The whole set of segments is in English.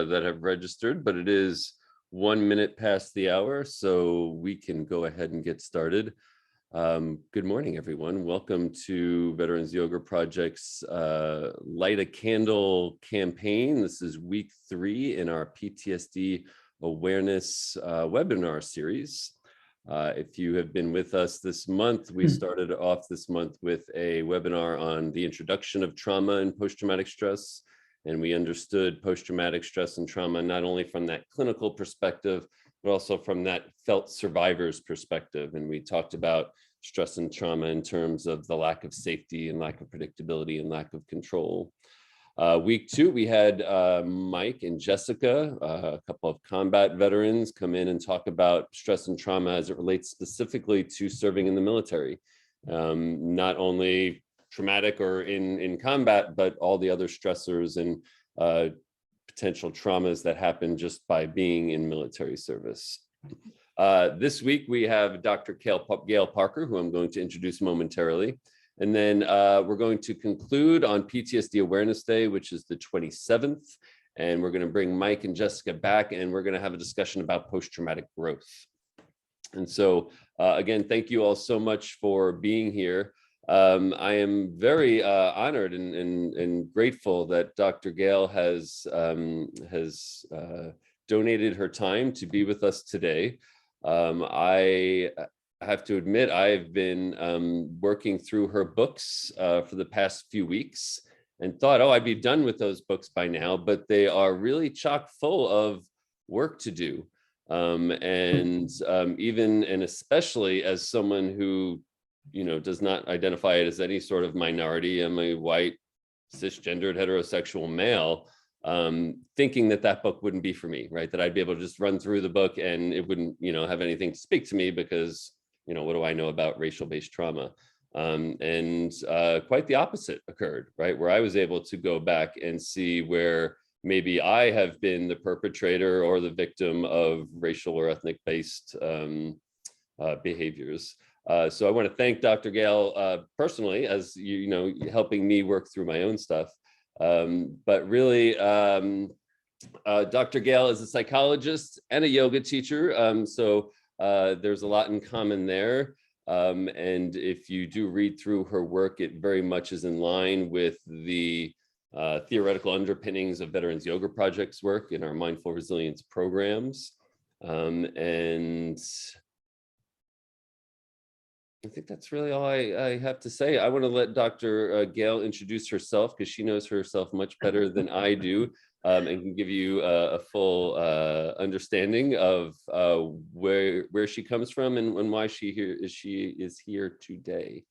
that have registered, but it is 1 minute past the hour, so we can go ahead and get started. Good morning, everyone. Welcome to Veterans Yoga Project's Light a Candle campaign. This is week 3 in our PTSD awareness webinar series. If you have been with us this month, we started off this month with a webinar on the introduction of trauma and post-traumatic stress. And we understood post-traumatic stress and trauma, not only from that clinical perspective, but also from that felt survivor's perspective. And we talked about stress and trauma in terms of the lack of safety and lack of predictability and lack of control. Week 2, we had Mike and Jessica, a couple of combat veterans, come in and talk about stress and trauma as it relates specifically to serving in the military. Not only traumatic or in combat, but all the other stressors and potential traumas that happen just by being in military service. This week, we have Dr. Gail Parker, who I'm going to introduce momentarily. And then we're going to conclude on PTSD Awareness Day, which is the 27th. And we're going to bring Mike and Jessica back, and we're going to have a discussion about post-traumatic growth. And so, again, thank you all so much for being here. I am very honored and grateful that Dr. Gail has donated her time to be with us today. I have to admit, I've been working through her books for the past few weeks and thought, oh, I'd be done with those books by now, but they are really chock full of work to do. Even and especially as someone who does not identify it as any sort of minority. I'm a white, cisgendered, heterosexual male, thinking that book wouldn't be for me, right? That I'd be able to just run through the book and it wouldn't, have anything to speak to me because, what do I know about racial-based trauma? Quite the opposite occurred, right? Where I was able to go back and see where maybe I have been the perpetrator or the victim of racial or ethnic-based behaviors. So I want to thank Dr. Gail personally, as helping me work through my own stuff. But really, Dr. Gail is a psychologist and a yoga teacher. So there's a lot in common there. And if you do read through her work, it very much is in line with the theoretical underpinnings of Veterans Yoga Project's work in our mindful resilience programs. I think that's really all I have to say. I want to let Dr. Gail introduce herself because she knows herself much better than I do, and can give you a full understanding of where she comes from and why she is here today.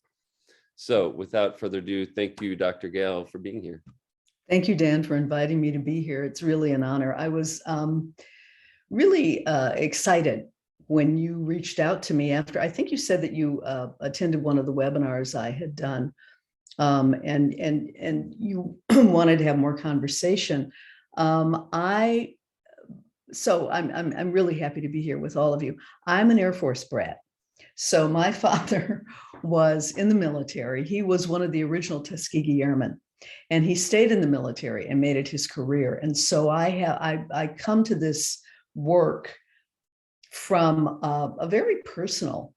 So without further ado, thank you, Dr. Gail, for being here. Thank you, Dan, for inviting me to be here. It's really an honor. I was really excited when you reached out to me after, I think you said that you attended one of the webinars I had done, and you wanted to have more conversation. I'm really happy to be here with all of you. I'm an Air Force brat. So my father was in the military. He was one of the original Tuskegee Airmen, and he stayed in the military and made it his career. And so I come to this work from a very personal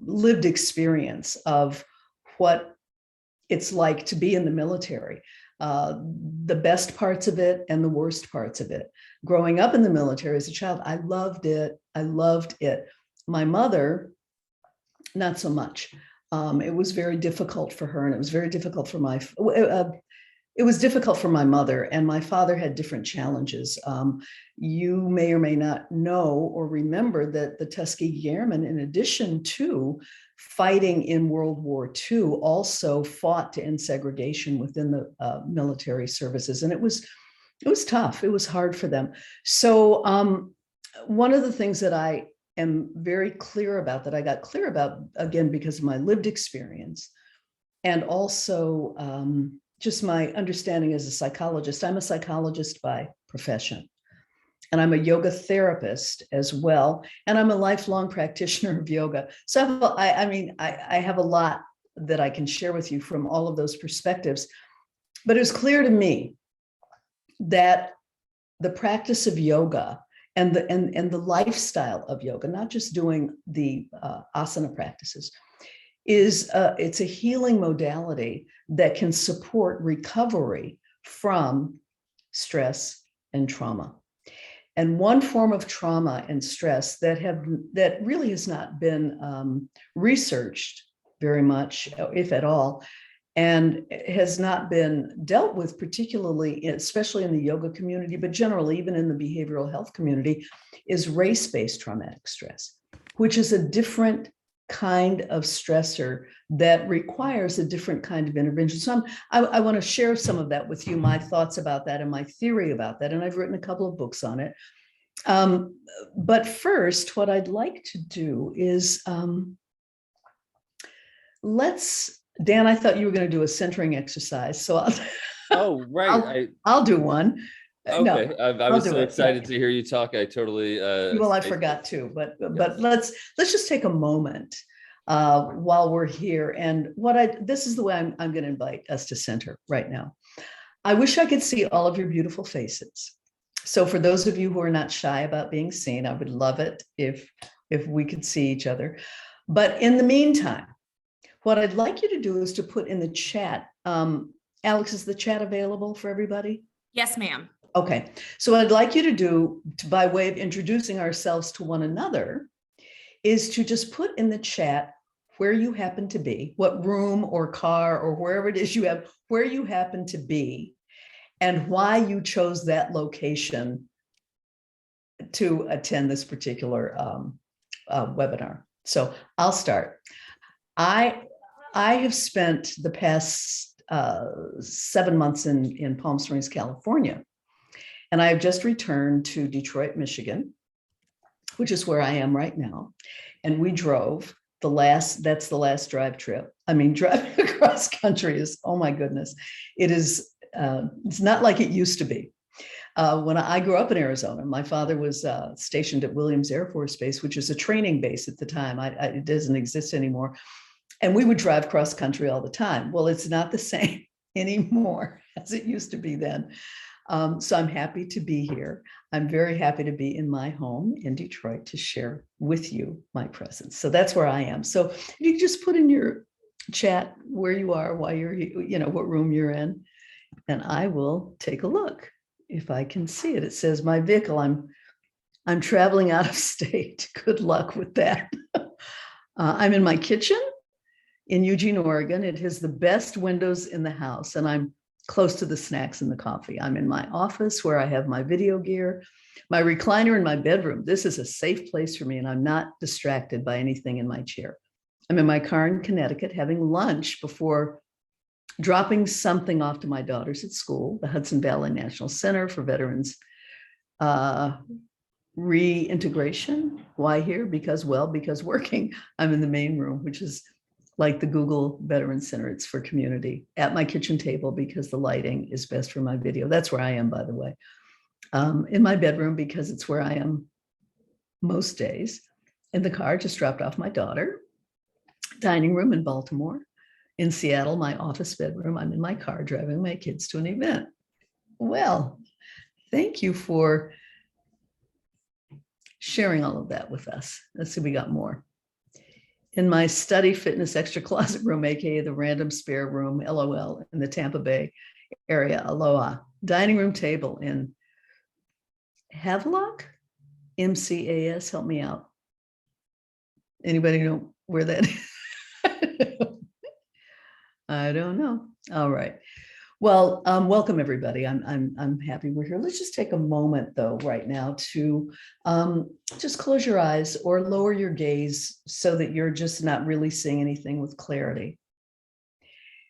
lived experience of what it's like to be in the military, the best parts of it and the worst parts of it. Growing up in the military as a child, I loved it. I loved it. My mother, not so much. It was very difficult for her, and it was very difficult for it was difficult for my mother, and my father had different challenges. You may or may not know or remember that the Tuskegee Airmen, in addition to fighting in World War II, also fought to end segregation within the military services. And it was tough. It was hard for them. So one of the things that I am very clear about, that I got clear about, again, because of my lived experience, and also just my understanding as a psychologist. I'm a psychologist by profession, and I'm a yoga therapist as well. And I'm a lifelong practitioner of yoga. So I have a lot that I can share with you from all of those perspectives. But it was clear to me that the practice of yoga and the lifestyle of yoga, not just doing the asana practices, is it's a healing modality that can support recovery from stress and trauma. And one form of trauma and stress that really has not been researched very much, if at all, and has not been dealt with particularly, especially in the yoga community, but generally even in the behavioral health community, is race-based traumatic stress, which is a different kind of stressor that requires a different kind of intervention. So I want to share some of that with you, my thoughts about that and my theory about that. And I've written a couple of books on it. But first, what I'd like to do is Dan, I thought you were going to do a centering exercise. So I'll do one. Okay, no, I was so excited to hear you talk. I totally. Well, I forgot to, but let's just take a moment while we're here. And this is the way I'm going to invite us to center right now. I wish I could see all of your beautiful faces. So for those of you who are not shy about being seen, I would love it if we could see each other. But in the meantime, what I'd like you to do is to put in the chat. Alex, is the chat available for everybody? Yes, ma'am. Okay, so what I'd like you to do, by way of introducing ourselves to one another, is to just put in the chat where you happen to be, what room or car or wherever it is where you happen to be, and why you chose that location to attend this particular webinar. So I'll start. I have spent the past 7 months in Palm Springs, California. And I have just returned to Detroit, Michigan, which is where I am right now. And we drove that's the last drive trip. I mean, driving across country is, oh my goodness, it's not like it used to be. When I grew up in Arizona, my father was stationed at Williams Air Force Base, which is a training base at the time. It doesn't exist anymore. And we would drive cross country all the time. Well, it's not the same anymore as it used to be then. So I'm happy to be here. I'm very happy to be in my home in Detroit to share with you my presence. So that's where I am. So if you can just put in your chat where you are, why you're here, what room you're in, and I will take a look if I can see it. It says my vehicle. I'm traveling out of state. Good luck with that. I'm in my kitchen in Eugene, Oregon. It has the best windows in the house, and I'm close to the snacks and the coffee. I'm in my office where I have my video gear, my recliner in my bedroom. This is a safe place for me, and I'm not distracted by anything in my chair. I'm in my car in Connecticut having lunch before dropping something off to my daughters at school, the Hudson Valley National Center for Veterans Reintegration. Why here? Because working. I'm in the main room, which is like the Google Veterans Center. It's for community, at my kitchen table because the lighting is best for my video. That's where I am, by the way. In my bedroom because it's where I am most days. In the car, just dropped off my daughter. Dining room in Baltimore. In Seattle, my office bedroom. I'm in my car driving my kids to an event. Well, thank you for sharing all of that with us. Let's see, we got more. In my study fitness extra closet room, aka the random spare room, LOL, in the Tampa Bay area, aloha. Dining room table in Havelock, MCAS, help me out. Anybody know where that is? I don't know. All right. Well, welcome everybody. I'm happy we're here. Let's just take a moment though right now to just close your eyes or lower your gaze so that you're just not really seeing anything with clarity.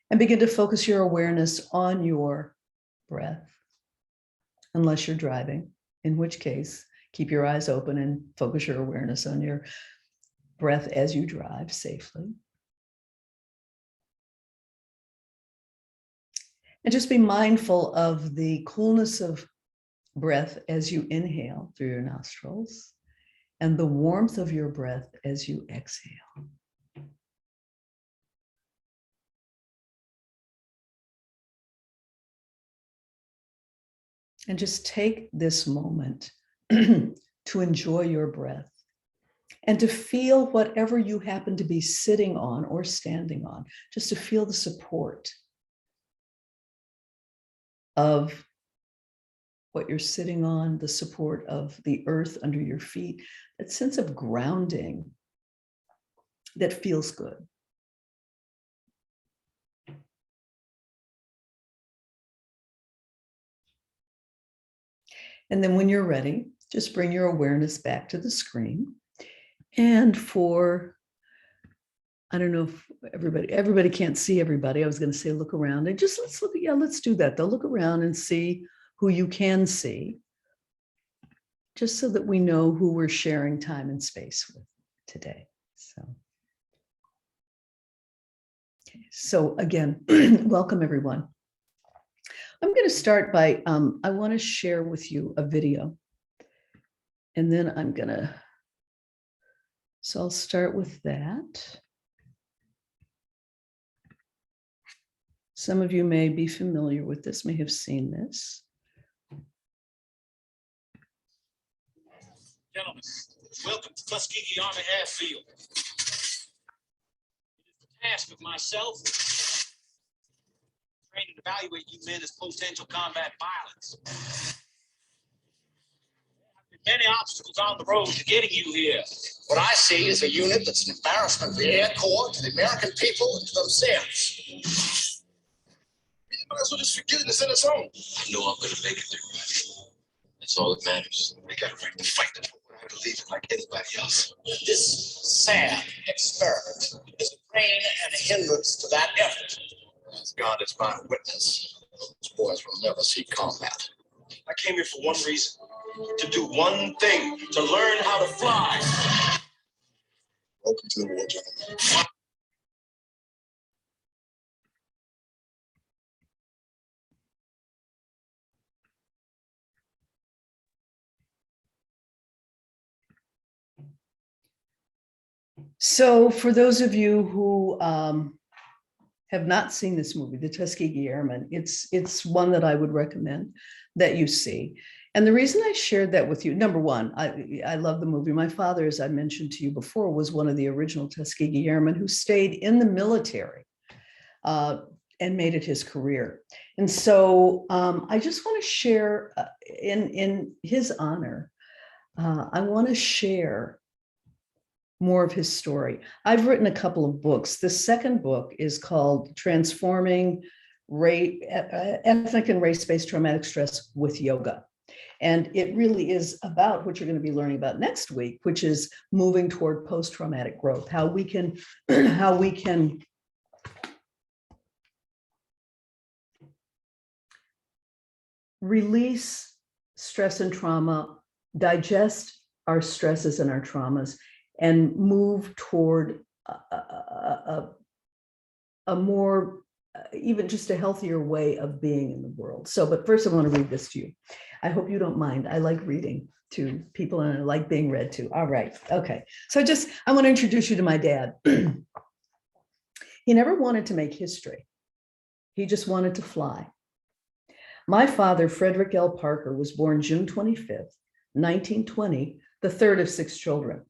And begin to focus your awareness on your breath, unless you're driving, in which case keep your eyes open and focus your awareness on your breath as you drive safely. And just be mindful of the coolness of breath as you inhale through your nostrils and the warmth of your breath as you exhale. And just take this moment to enjoy your breath and to feel whatever you happen to be sitting on or standing on, just to feel the support of what you're sitting on, the support of the earth under your feet, that sense of grounding that feels good. And then when you're ready, just bring your awareness back to the screen. And for, I don't know if everybody can't see everybody. I was going to say, look around and just let's look at, yeah, let's do that. They'll look around and see who you can see, just so that we know who we're sharing time and space with today. So again, welcome everyone. I'm going to start by, I want to share with you a video, and then so I'll start with that. Some of you may be familiar with this, may have seen this. Gentlemen, welcome to Tuskegee Army Airfield. It is the task of myself train and evaluate you men as potential combat pilots. There have been many obstacles on the road to getting you here. What I see is a unit that's an embarrassment to the Air Corps, to the American people, and to themselves. We might as well just forget it and send us home. I know I'm going to make it through. That's all that matters. We got a right to fight the war. I believe it like anybody else. This sad experiment is a drain and a hindrance to that effort. As God is my witness, those boys will never see combat. I came here for one reason. To do one thing. To learn how to fly. Welcome to the war, gentlemen. So for those of you who have not seen this movie, The Tuskegee Airmen, it's one that I would recommend that you see. And the reason I shared that with you, number one, I love the movie. My father, as I mentioned to you before, was one of the original Tuskegee Airmen who stayed in the military and made it his career. And so I just want to share in his honor, I want to share more of his story. I've written a couple of books. The second book is called Transforming Ethnic and Race-Based Traumatic Stress with Yoga. And it really is about what you're going to be learning about next week, which is moving toward post-traumatic growth, how we can release stress and trauma, digest our stresses and our traumas, and move toward a more, even just a healthier way of being in the world. So, but first I want to read this to you. I hope you don't mind. I like reading to people and I like being read to. All right, okay. So I want to introduce you to my dad. He never wanted to make history. He just wanted to fly. My father, Frederick L. Parker, was born June 25th, 1920, the third of 6 children.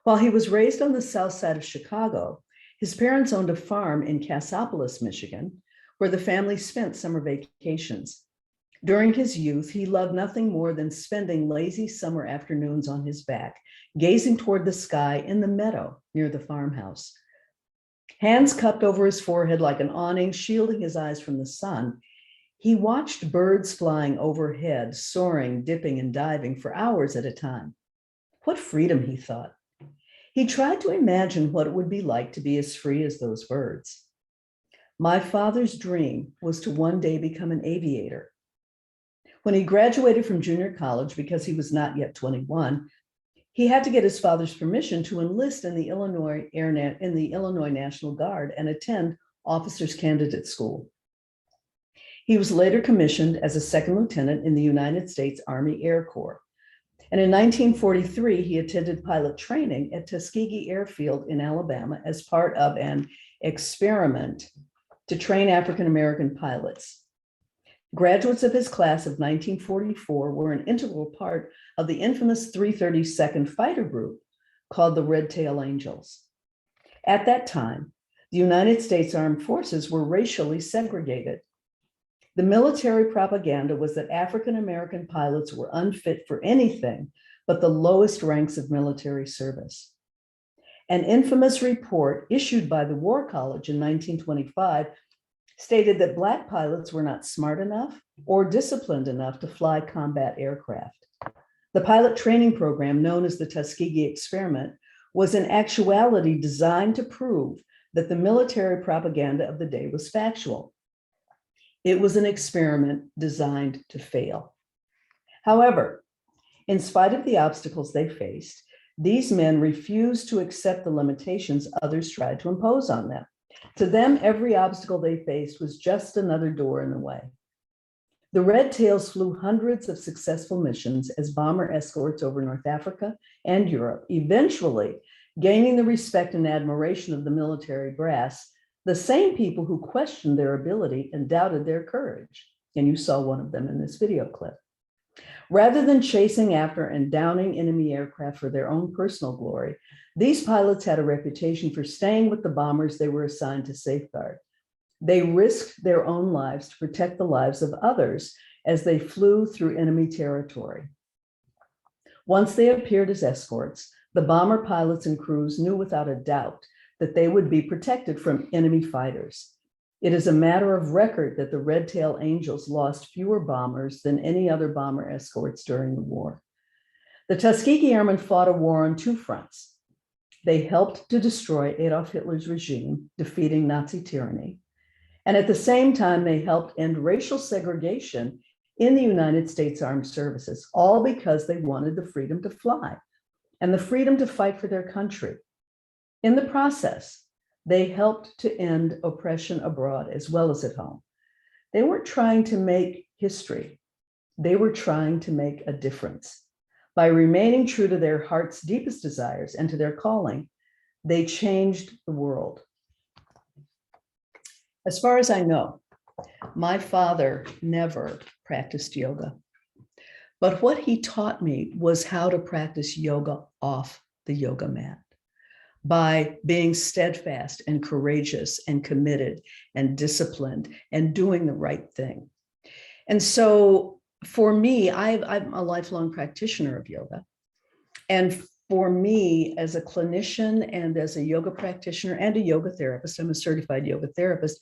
While he was raised on the south side of Chicago, his parents owned a farm in Cassopolis, Michigan, where the family spent summer vacations. During his youth, he loved nothing more than spending lazy summer afternoons on his back, gazing toward the sky in the meadow near the farmhouse. Hands cupped over his forehead like an awning, shielding his eyes from the sun, he watched birds flying overhead, soaring, dipping, and diving for hours at a time. What freedom, he thought. He tried to imagine what it would be like to be as free as those birds. My father's dream was to one day become an aviator. When he graduated from junior college, because he was not yet 21, he had to get his father's permission to enlist in the Illinois National Guard and attend officers' candidate school. He was later commissioned as a second lieutenant in the United States Army Air Corps. And in 1943, he attended pilot training at Tuskegee Airfield in Alabama as part of an experiment to train African-American pilots. Graduates of his class of 1944 were an integral part of the infamous 332nd Fighter Group called the Red Tail Angels. At that time, the United States Armed Forces were racially segregated. The military propaganda was that African-American pilots were unfit for anything but the lowest ranks of military service. An infamous report issued by the War College in 1925 stated that Black pilots were not smart enough or disciplined enough to fly combat aircraft. The pilot training program, known as the Tuskegee Experiment, was in actuality designed to prove that the military propaganda of the day was factual. It was an experiment designed to fail. However, in spite of the obstacles they faced, these men refused to accept the limitations others tried to impose on them. To them, every obstacle they faced was just another door in the way. The Red Tails flew hundreds of successful missions as bomber escorts over North Africa and Europe, eventually gaining the respect and admiration of the military brass, the same people who questioned their ability and doubted their courage. And you saw one of them in this video clip. Rather than chasing after and downing enemy aircraft for their own personal glory, these pilots had a reputation for staying with the bombers they were assigned to safeguard. They risked their own lives to protect the lives of others as they flew through enemy territory. Once they appeared as escorts, the bomber pilots and crews knew without a doubt that they would be protected from enemy fighters. It is a matter of record that the Red Tail Angels lost fewer bombers than any other bomber escorts during the war. The Tuskegee Airmen fought a war on two fronts. They helped to destroy Adolf Hitler's regime, defeating Nazi tyranny. And at the same time, they helped end racial segregation in the United States Armed Services, all because they wanted the freedom to fly and the freedom to fight for their country. In the process, they helped to end oppression abroad as well as at home. They weren't trying to make history. They were trying to make a difference. By remaining true to their heart's deepest desires and to their calling, they changed the world. As far as I know, my father never practiced yoga. But what he taught me was how to practice yoga off the yoga mat by being steadfast and courageous and committed and disciplined and doing the right thing. And so for me, I'm a lifelong practitioner of yoga. And for me, as a clinician and as a yoga practitioner and a yoga therapist, I'm a certified yoga therapist,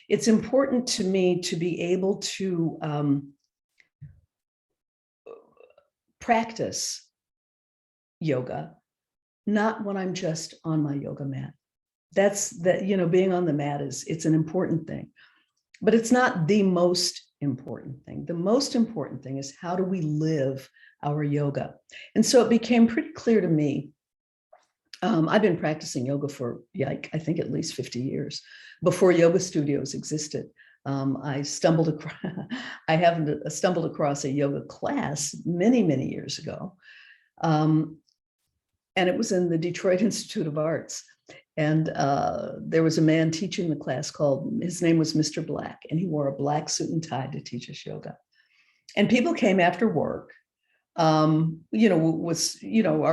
it's important to me to be able to practice yoga, not when I'm just on my yoga mat. Being on the mat it's an important thing, but it's not the most important thing. The most important thing is, how do we live our yoga? And so it became pretty clear to me. I've been practicing yoga for, I think at least 50 years. Before yoga studios existed, I stumbled across a yoga class many, many years ago. And it was in the Detroit Institute of Arts. And there was a man teaching the class his name was Mr. Black, and he wore a black suit and tie to teach us yoga. And people came after work, our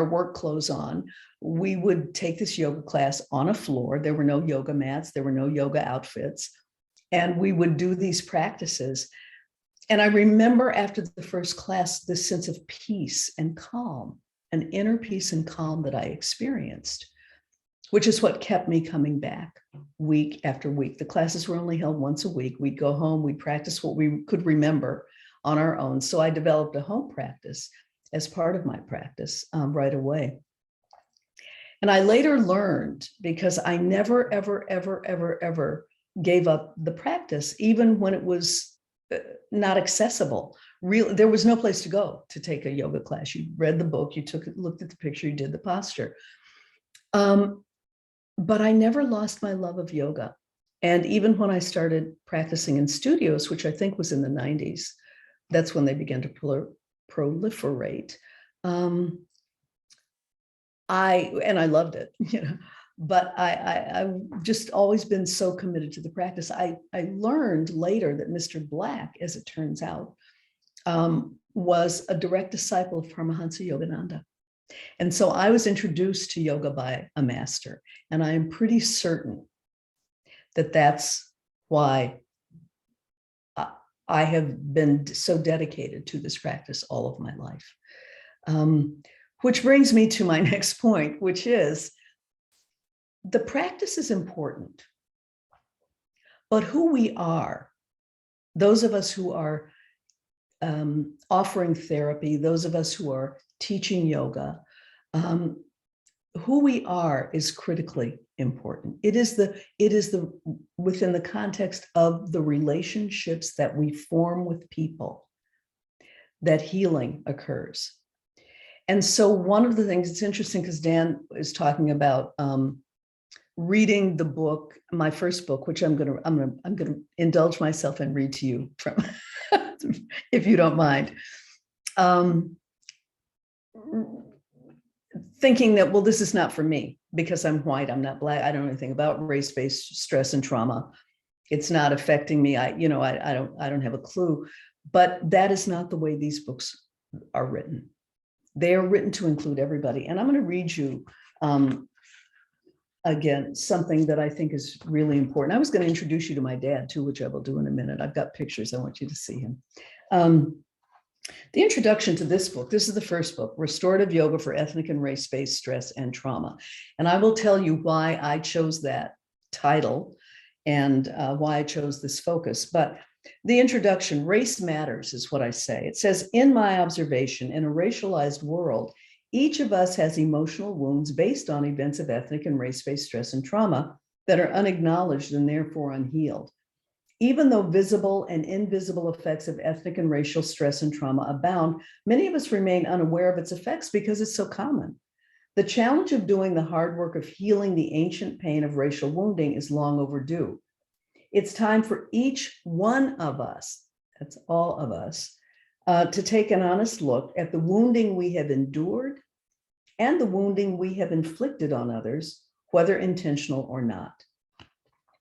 work clothes on. We would take this yoga class on a floor. There were no yoga mats, there were no yoga outfits. And we would do these practices. And I remember after the first class, this sense of peace and calm, an inner peace and calm that I experienced, which is what kept me coming back week after week. The classes were only held once a week. We'd go home, we'd practice what we could remember on our own. So I developed a home practice as part of my practice right away. And I later learned, because I never, ever, ever, ever, ever gave up the practice, even when it was not accessible. Really, there was no place to go to take a yoga class. You read the book, you looked at the picture, you did the posture. But I never lost my love of yoga. And even when I started practicing in studios, which I think was in the 90s, that's when they began to proliferate. I loved it, but I've just always been so committed to the practice. I learned later that Mr. Black, as it turns out, was a direct disciple of Paramahansa Yogananda. And so I was introduced to yoga by a master, and I am pretty certain that that's why I have been so dedicated to this practice all of my life. Which brings me to my next point, which is the practice is important, but who we are, those of us who are offering therapy, those of us who are teaching yoga, who we are is critically important. It is the within the context of the relationships that we form with people that healing occurs. And so one of the things, it's interesting because Dan is talking about reading the book, my first book, which I'm gonna indulge myself and read to you from, if you don't mind. Thinking that, well, this is not for me because I'm white, I'm not Black, I don't know anything about race-based stress and trauma. It's not affecting me. I don't have a clue. But that is not the way these books are written. They are written to include everybody. And I'm going to read you again something that I think is really important. I was going to introduce you to my dad too, which I will do in a minute. I've got pictures. I want you to see him. The introduction to this book, this is the first book, Restorative Yoga for Ethnic and Race-Based Stress and Trauma. And I will tell you why I chose that title and why I chose this focus. But the introduction, race matters, is what I say. It says, in my observation, in a racialized world, each of us has emotional wounds based on events of ethnic and race-based stress and trauma that are unacknowledged and therefore unhealed. Even though visible and invisible effects of ethnic and racial stress and trauma abound, many of us remain unaware of its effects because it's so common. The challenge of doing the hard work of healing the ancient pain of racial wounding is long overdue. It's time for each one of us, that's all of us, to take an honest look at the wounding we have endured and the wounding we have inflicted on others, whether intentional or not.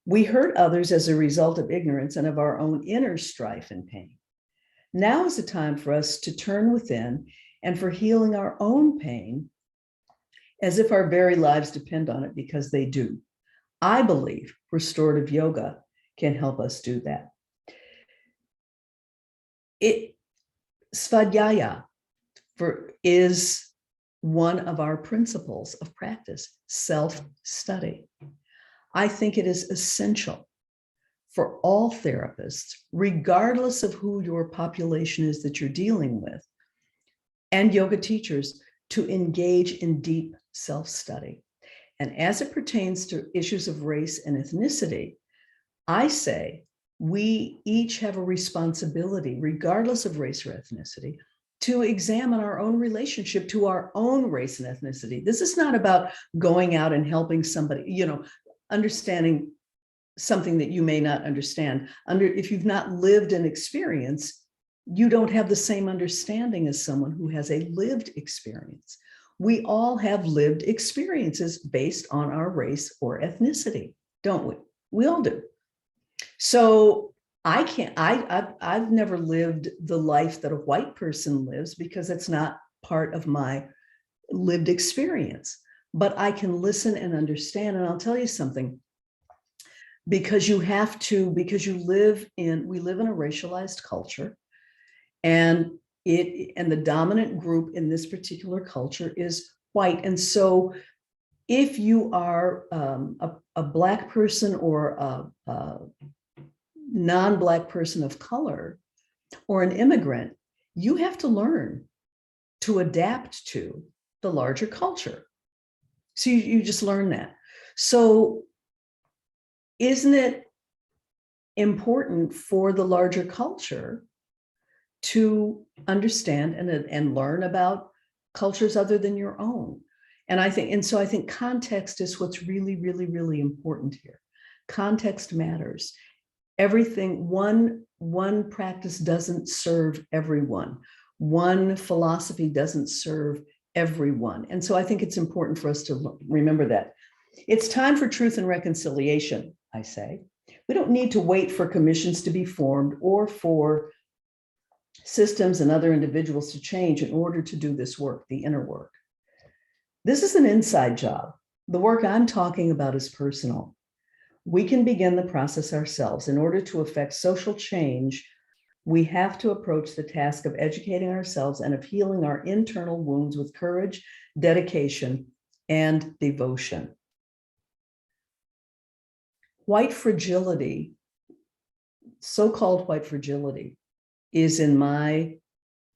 We hurt others as a result of ignorance and of our own inner strife and pain. Now is the time for us to turn within and for healing our own pain as if our very lives depend on it, because they do. I believe restorative yoga can help us do that. Svadhyaya is one of our principles of practice, self-study. I think it is essential for all therapists, regardless of who your population is that you're dealing with, and yoga teachers, to engage in deep self-study. And as it pertains to issues of race and ethnicity, I say we each have a responsibility, regardless of race or ethnicity, to examine our own relationship to our own race and ethnicity. This is not about going out and helping somebody, understanding something that you may not understand. If you've not lived an experience, you don't have the same understanding as someone who has a lived experience. We all have lived experiences based on our race or ethnicity, don't we? We all do. So I've never lived the life that a white person lives because it's not part of my lived experience. But I can listen and understand. And I'll tell you something, because we live in a racialized culture, and the dominant group in this particular culture is white. And so if you are a Black person or a non-Black person of color or an immigrant, you have to learn to adapt to the larger culture. So you just learn that. So isn't it important for the larger culture to understand and learn about cultures other than your own? And I think context is what's really, really, really important here. Context matters. Everything, one practice doesn't serve everyone. One philosophy doesn't serve everyone. And so I think it's important for us to remember that. It's time for truth and reconciliation, I say. We don't need to wait for commissions to be formed or for systems and other individuals to change in order to do this work, the inner work. This is an inside job. The work I'm talking about is personal. We can begin the process ourselves. In order to effect social change, we have to approach the task of educating ourselves and of healing our internal wounds with courage, dedication, and devotion. White fragility, so-called white fragility, is, in my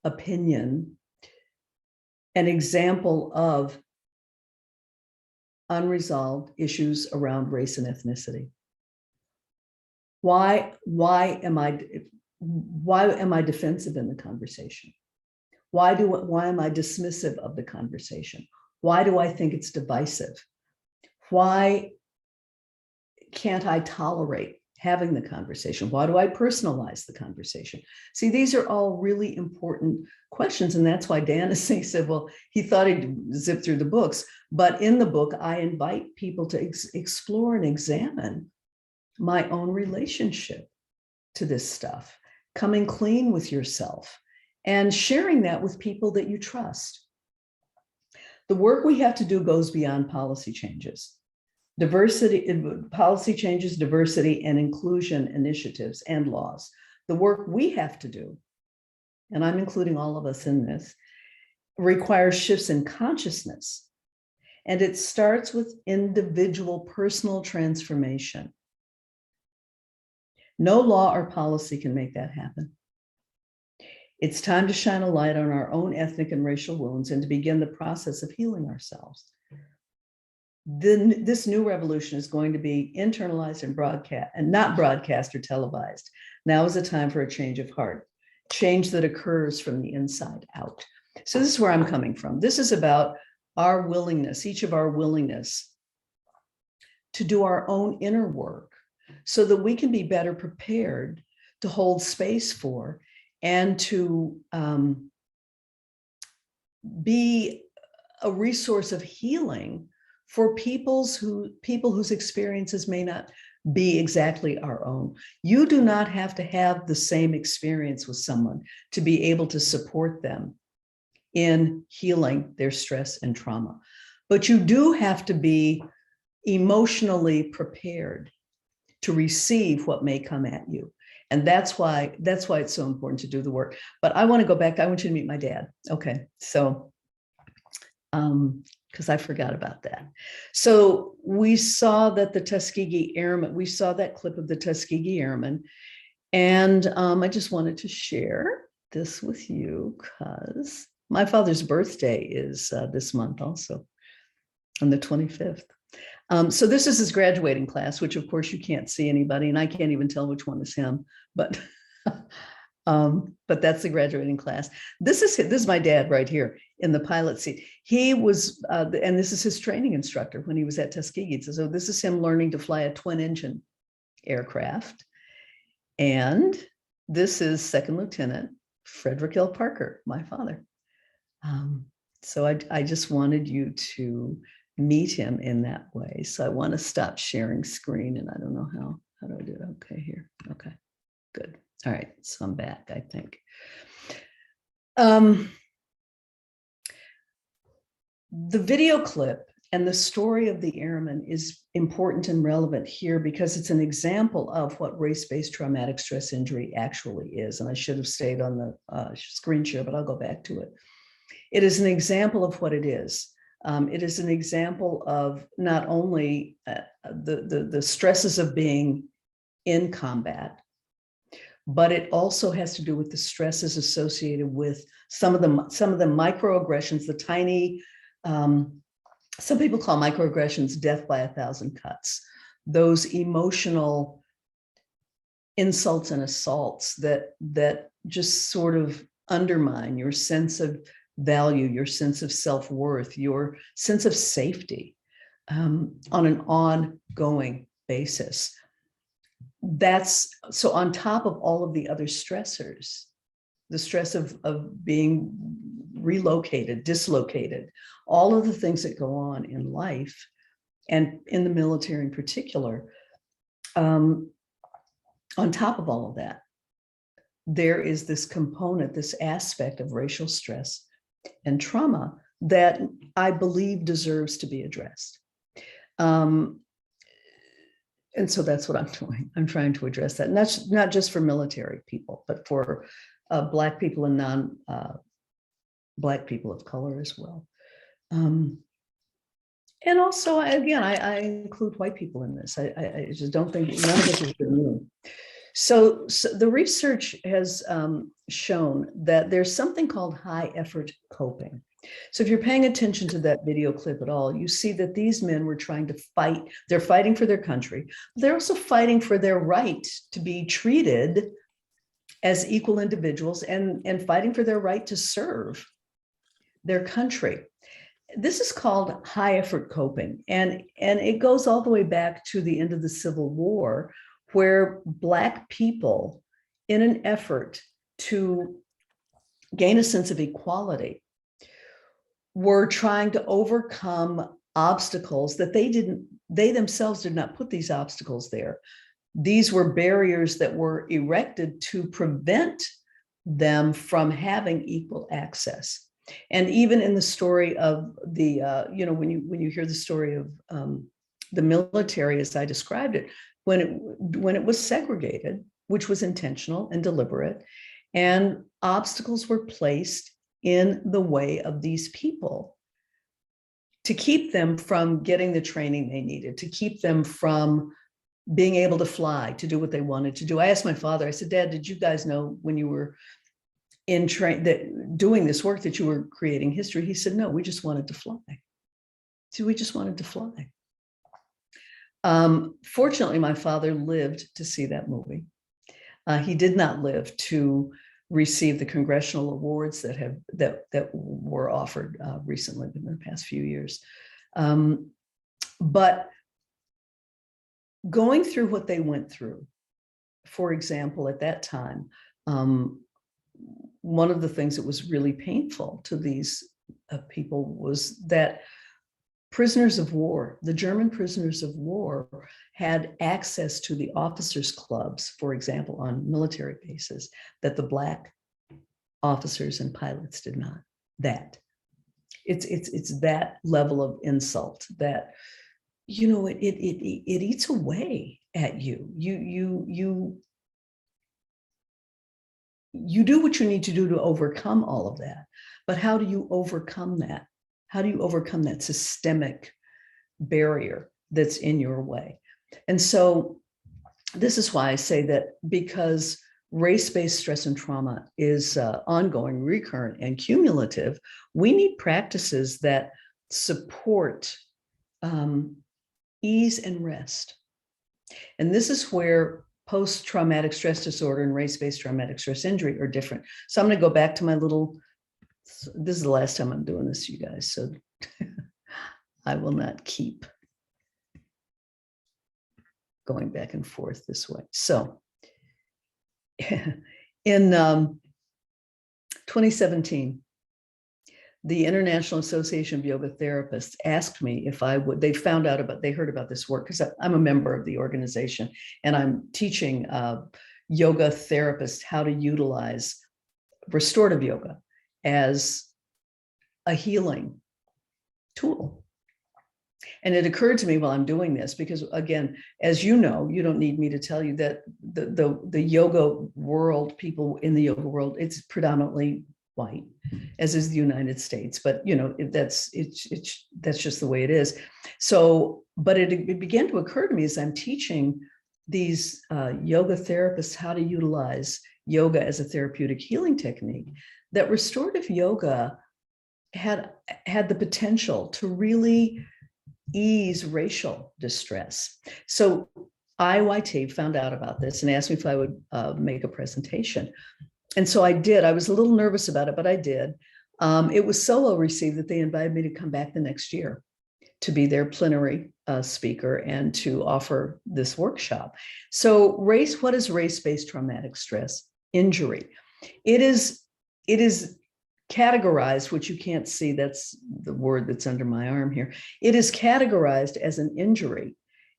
opinion, an example of unresolved issues around race and ethnicity. Why am I defensive in the conversation? Why am I dismissive of the conversation? Why do I think it's divisive? Why can't I tolerate having the conversation? Why do I personalize the conversation? See, these are all really important questions. And that's why Dan said, well, he thought he'd zip through the books. But in the book, I invite people to explore and examine my own relationship to this stuff, coming clean with yourself and sharing that with people that you trust. The work we have to do goes beyond policy changes. Policy changes, diversity and inclusion initiatives and laws. The work we have to do, and I'm including all of us in this, requires shifts in consciousness. And it starts with individual personal transformation. No law or policy can make that happen. It's time to shine a light on our own ethnic and racial wounds and to begin the process of healing ourselves. Then this new revolution is going to be internalized and broadcast, and not broadcast or televised. Now is the time for a change of heart, change that occurs from the inside out. So this is where I'm coming from. This is about our willingness, each of our willingness to do our own inner work so that we can be better prepared to hold space for and to be a resource of healing for people whose experiences may not be exactly our own. You do not have to have the same experience with someone to be able to support them in healing their stress and trauma. But you do have to be emotionally prepared to receive what may come at you. And that's why it's so important to do the work. But I want to go back. I want you to meet my dad. Okay, so because I forgot about that. So we saw that the Tuskegee Airmen, we saw that clip of the Tuskegee Airmen. And I just wanted to share this with you because my father's birthday is this month also, on the 25th. So this is his graduating class, which of course you can't see anybody, and I can't even tell which one is him, but that's the graduating class. This is my dad right here in the pilot seat. He was, and this is his training instructor when he was at Tuskegee. So this is him learning to fly a twin-engine aircraft. And this is Second Lieutenant Frederick L. Parker, my father. So I just wanted you to meet him in that way. So I want to stop sharing screen, and I don't know how do I do it? Okay, here. Okay, good. All right, so I'm back, I think. The video clip and the story of the airmen is important and relevant here because it's an example of what race-based traumatic stress injury actually is. And I should have stayed on the screen share, but I'll go back to it. It is an example of what it is. It is an example of not only the stresses of being in combat, but it also has to do with the stresses associated with some of the microaggressions, the tiny, some people call microaggressions death by 1,000 cuts, those emotional insults and assaults that just sort of undermine your sense of value, your sense of self-worth, your sense of safety on an ongoing basis. That's so on top of all of the other stressors, the stress of being relocated, dislocated, all of the things that go on in life and in the military in particular, on top of all of that, there is this component, this aspect of racial stress and trauma that I believe deserves to be addressed. And so that's what I'm doing. I'm trying to address that. And that's not just for military people, but for Black people and non-Black people of color as well. And also, again, I include white people in this. I just don't think none of this is new. So the research has shown that there's something called high effort coping. So if you're paying attention to that video clip at all, you see that these men were trying to fight. They're fighting for their country. They're also fighting for their right to be treated as equal individuals and fighting for their right to serve their country. This is called high effort coping. And it goes all the way back to the end of the Civil War, where Black people, in an effort to gain a sense of equality, were trying to overcome obstacles that they themselves did not put these obstacles there. These were barriers that were erected to prevent them from having equal access. And even in the story of the, when you hear the story of the military, as I described it, when it was segregated, which was intentional and deliberate, and obstacles were placed in the way of these people to keep them from getting the training they needed, to keep them from being able to fly, to do what they wanted to do. I asked my father, I said, Dad, did you guys know when you were in doing this work that you were creating history? He said, no, we just wanted to fly. So we just wanted to fly. Fortunately, my father lived to see that movie. He did not live to receive the congressional awards that were offered recently in the past few years. But going through what they went through, for example, at that time, one of the things that was really painful to these people was that prisoners of war, the German prisoners of war, had access to the officers' clubs, for example, on military bases, that the Black officers and pilots did not. It's that level of insult that, it eats away at you. You do what you need to do to overcome all of that. But how do you overcome that? How do you overcome that systemic barrier that's in your way? And so this is why I say that, because race-based stress and trauma is ongoing, recurrent, and cumulative, we need practices that support ease and rest. And this is where post-traumatic stress disorder and race-based traumatic stress injury are different. So I'm going to go back to my this is the last time I'm doing this, you guys, so I will not keep going back and forth this way. So in 2017, the International Association of Yoga Therapists asked me if I would, they heard about this work, because I'm a member of the organization, and I'm teaching yoga therapists how to utilize restorative yoga as a healing tool. And it occurred to me while I'm doing this, because again, as you know, you don't need me to tell you that the yoga world, people in the yoga world, it's predominantly white, as is the United States. But that's just the way it is. So, but it began to occur to me as I'm teaching these yoga therapists how to utilize yoga as a therapeutic healing technique, that restorative yoga had the potential to really ease racial distress. So IYT found out about this and asked me if I would make a presentation. And so I did. I was a little nervous about it, but I did. It was so well received that they invited me to come back the next year to be their plenary speaker and to offer this workshop. So what is race-based traumatic stress injury? It is categorized, which you can't see, that's the word that's under my arm here. It is categorized as an injury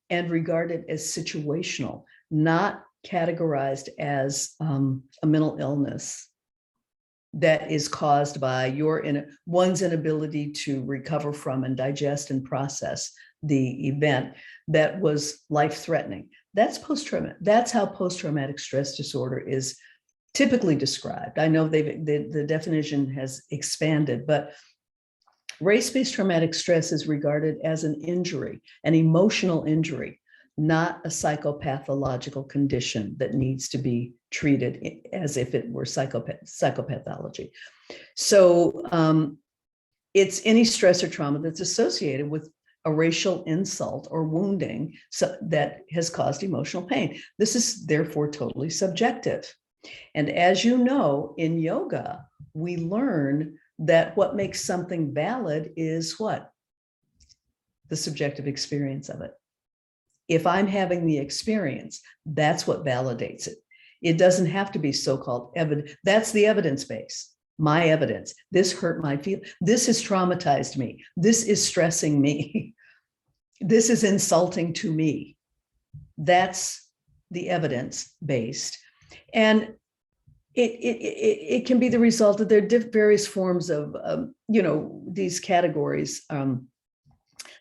and regarded as situational, not categorized as a mental illness that is caused by one's inability to recover from and digest and process the event that was life-threatening. That's post-traumatic. That's how post-traumatic stress disorder is typically described. I know the definition has expanded, but race-based traumatic stress is regarded as an injury, an emotional injury, not a psychopathological condition that needs to be treated as if it were psychopathology. So it's any stress or trauma that's associated with a racial insult or wounding that has caused emotional pain. This is therefore totally subjective. And as you know, in yoga, we learn that what makes something valid is what? The subjective experience of it. If I'm having the experience, that's what validates it. It doesn't have to be so-called evidence. That's the evidence base. My evidence. This hurt my feelings. This has traumatized me. This is stressing me. This is insulting to me. That's the evidence based. And it can be the result of their various forms of, these categories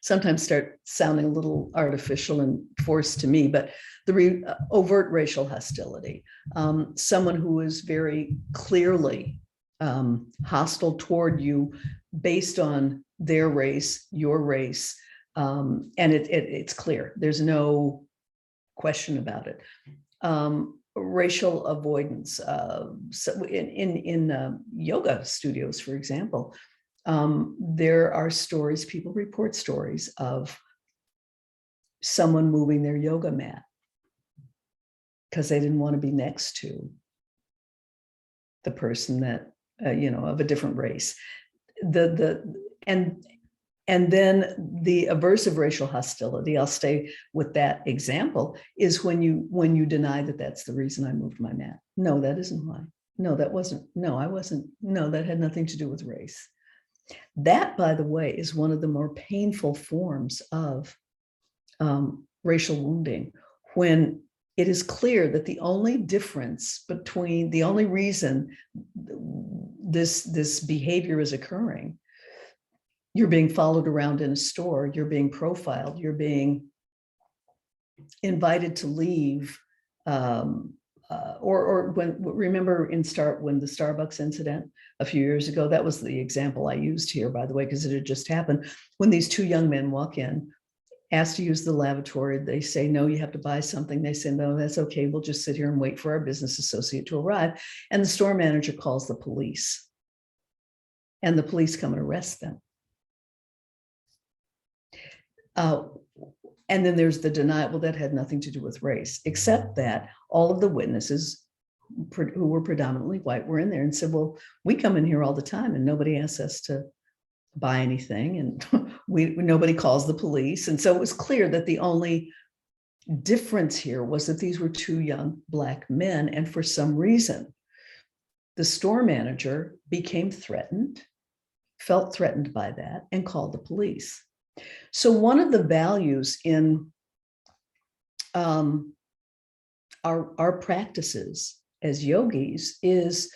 sometimes start sounding a little artificial and forced to me, but the overt racial hostility, someone who is very clearly hostile toward you based on their race, your race, and it's clear. There's no question about it. Racial avoidance. So in yoga studios, for example, there are stories, people report stories of someone moving their yoga mat because they didn't want to be next to the person that, of a different race. And then the aversive racial hostility, I'll stay with that example, is when you deny that that's the reason I moved my mat. No, that isn't why. No, that wasn't. No, I wasn't. No, that had nothing to do with race. That, by the way, is one of the more painful forms of racial wounding, when it is clear that the only difference between, the only reason this behavior is occurring, you're being followed around in a store, you're being profiled, you're being invited to leave, or remember when the Starbucks incident a few years ago, that was the example I used here, by the way, because it had just happened. When these two young men walk in, asked to use the lavatory, they say, no, you have to buy something. They say, no, that's okay. We'll just sit here and wait for our business associate to arrive. And the store manager calls the police, and the police come and arrest them. And then there's the denial, well, that had nothing to do with race, except that all of the witnesses who were predominantly white were in there and said, well, we come in here all the time and nobody asks us to buy anything, and nobody calls the police. And so it was clear that the only difference here was that these were two young Black men, and for some reason, the store manager became threatened, felt threatened by that, and called the police. So one of the values in our practices as yogis is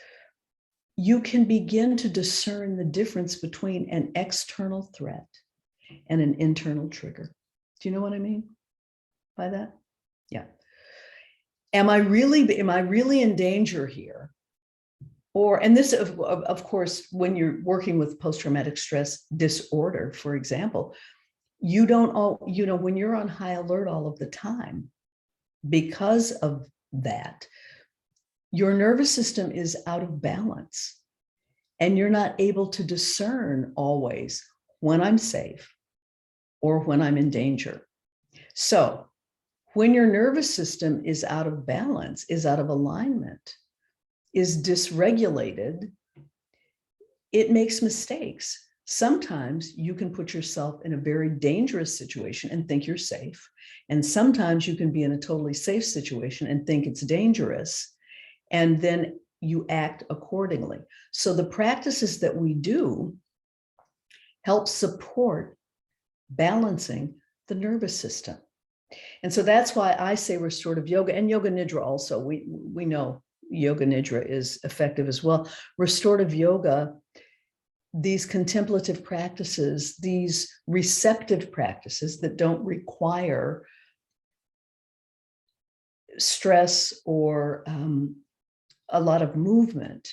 you can begin to discern the difference between an external threat and an internal trigger. Do you know what I mean by that? Yeah. Am I really in danger here? And this, of course, when you're working with post-traumatic stress disorder, for example, you don't, when you're on high alert all of the time, because of that, your nervous system is out of balance, and you're not able to discern always when I'm safe or when I'm in danger. So when your nervous system is out of balance, is out of alignment, is dysregulated, it makes mistakes. Sometimes you can put yourself in a very dangerous situation and think you're safe. And sometimes you can be in a totally safe situation and think it's dangerous. And then you act accordingly. So the practices that we do help support balancing the nervous system. And so that's why I say restorative yoga and yoga nidra also. We know yoga nidra is effective as well. Restorative yoga, these contemplative practices, these receptive practices that don't require stress or a lot of movement,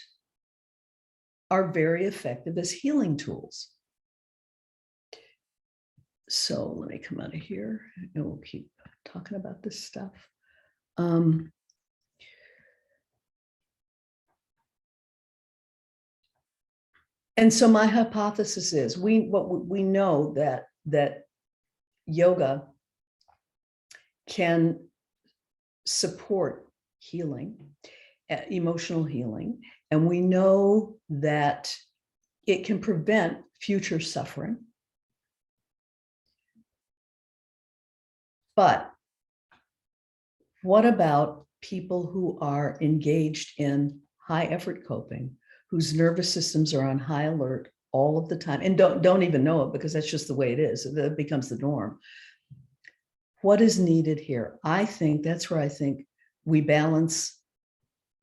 are very effective as healing tools. So let me come out of here and we'll keep talking about this stuff. And so my hypothesis is we know that yoga can support healing, emotional healing, and we know that it can prevent future suffering. But what about people who are engaged in high effort coping, whose nervous systems are on high alert all of the time and don't even know it because that's just the way it is. That becomes the norm. What is needed here? I think that's where I think we balance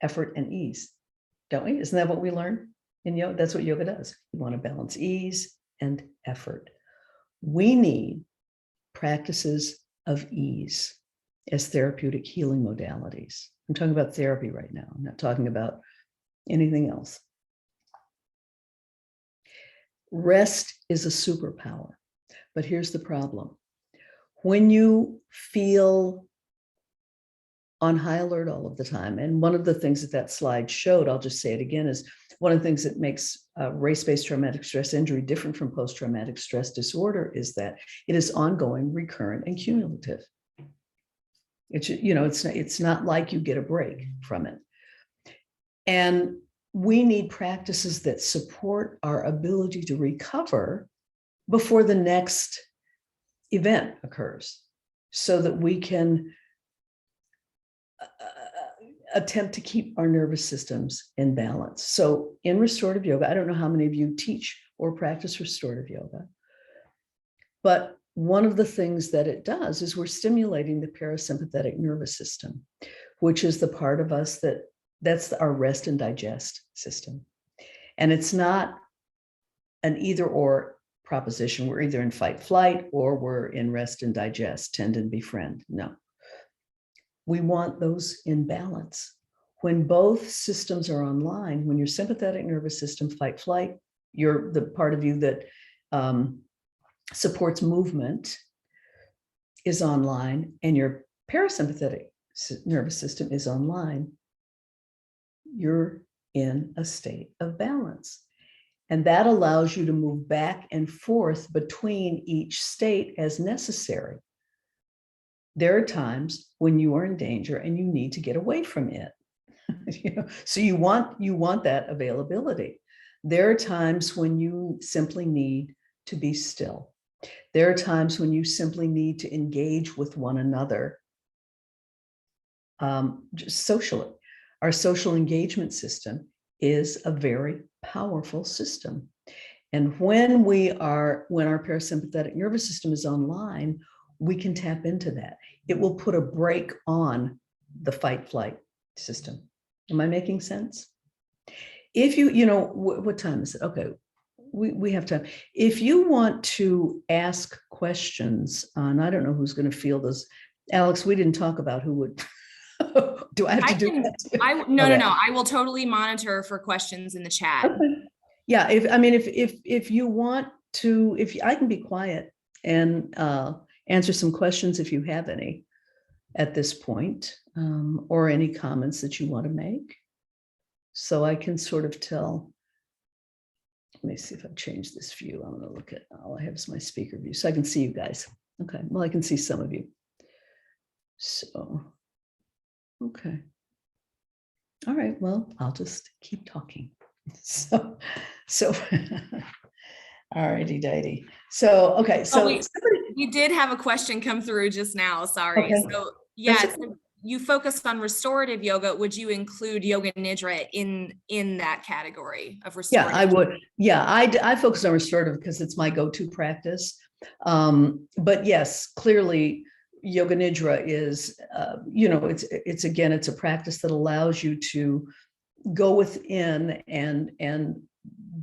effort and ease, don't we? Isn't that what we learn in yoga? That's what yoga does. We want to balance ease and effort. We need practices of ease as therapeutic healing modalities. I'm talking about therapy right now. I'm not talking about anything else. Rest is a superpower, but here's the problem. When you feel on high alert all of the time, and one of the things that slide showed, I'll just say it again, is one of the things that makes race-based traumatic stress injury different from post-traumatic stress disorder is that it is ongoing, recurrent, and cumulative. It's not like you get a break from it. And we need practices that support our ability to recover before the next event occurs, so that we can attempt to keep our nervous systems in balance. So in restorative yoga, I don't know how many of you teach or practice restorative yoga, but one of the things that it does is we're stimulating the parasympathetic nervous system, which is the part of us that's our rest and digest system. And it's not an either or proposition. We're either in fight flight or we're in rest and digest, tend and befriend. No. We want those in balance. When both systems are online, when your sympathetic nervous system, fight flight, you're the part of you that supports movement is online, and your parasympathetic nervous system is online, you're in a state of balance. And that allows you to move back and forth between each state as necessary. There are times when you are in danger and you need to get away from it. So you want that availability. There are times when you simply need to be still. There are times when you simply need to engage with one another just socially. Our social engagement system is a very powerful system. And when our parasympathetic nervous system is online, we can tap into that. It will put a brake on the fight flight system. Am I making sense? If what time is it? Okay, we have time. If you want to ask questions, and I don't know who's going to field those. Alex, we didn't talk about who would. Do I have to do that? No. I will totally monitor for questions in the chat. Okay. Yeah, if you want to, I can be quiet and answer some questions if you have any at this point, or any comments that you want to make. So I can sort of tell. Let me see if I've changed this view. I'm going to look at, all I have is my speaker view, so I can see you guys. Okay, well, I can see some of you. So, okay. All right, well, I'll just keep talking. So all righty, dighty. So, okay, so we did have a question come through just now. Sorry. Okay. So yeah, you focused on restorative yoga, would you include yoga nidra in that category of restorative? Yeah, I would. Yeah, I focus on restorative because it's my go-to practice. But yes, clearly yoga nidra is, it's again, it's a practice that allows you to go within and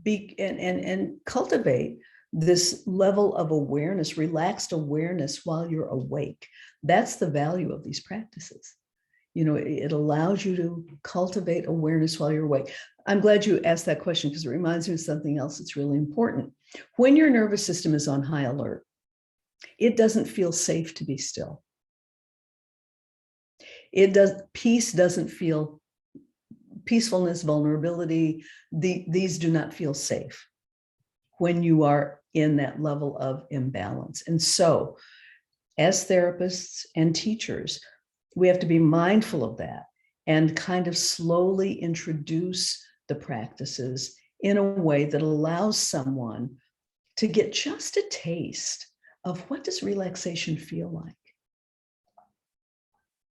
be and cultivate this level of awareness, relaxed awareness while you're awake. That's the value of these practices. It allows you to cultivate awareness while you're awake. I'm glad you asked that question because it reminds me of something else that's really important. When your nervous system is on high alert, it doesn't feel safe to be still. Peace doesn't feel, peacefulness, vulnerability, these do not feel safe when you are in that level of imbalance. And so, as therapists and teachers, we have to be mindful of that and kind of slowly introduce the practices in a way that allows someone to get just a taste of what does relaxation feel like.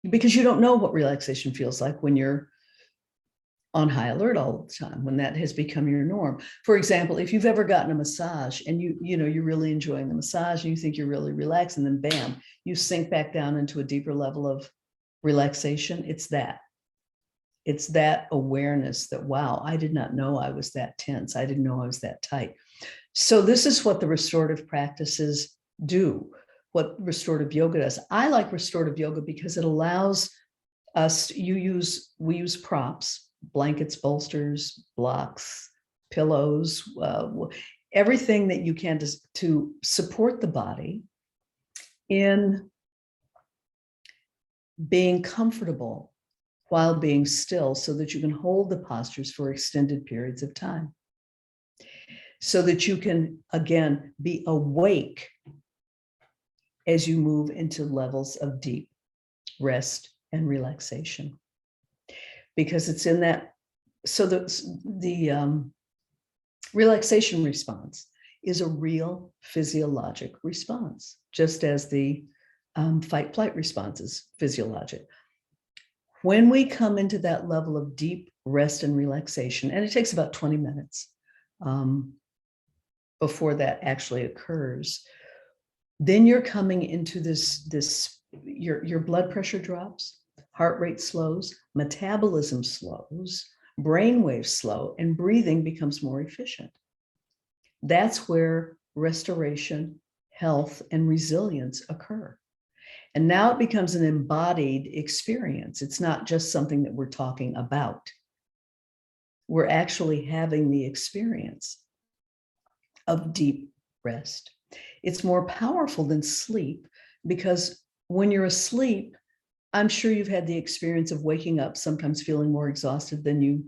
Because you don't know what relaxation feels like when you're on high alert all the time, when that has become your norm. For example, if you've ever gotten a massage and you're really enjoying the massage and you think you're really relaxed, and then bam, you sink back down into a deeper level of relaxation. It's that awareness that, wow, I did not know I was that tense. I didn't know I was that tight. So this is what the restorative practices do, what restorative yoga does. I like restorative yoga because it allows us, we use props, blankets, bolsters, blocks, pillows, everything that you can to support the body in being comfortable while being still, so that you can hold the postures for extended periods of time, so that you can, again, be awake as you move into levels of deep rest and relaxation. Because it's in that, so the relaxation response is a real physiologic response, just as the fight-flight response is physiologic. When we come into that level of deep rest and relaxation, and it takes about 20 minutes before that actually occurs, then you're coming into your blood pressure drops, heart rate slows, metabolism slows, brain waves slow, and breathing becomes more efficient. That's where restoration, health, and resilience occur. And now it becomes an embodied experience. It's not just something that we're talking about. We're actually having the experience of deep rest. It's more powerful than sleep, because when you're asleep, I'm sure you've had the experience of waking up sometimes feeling more exhausted than you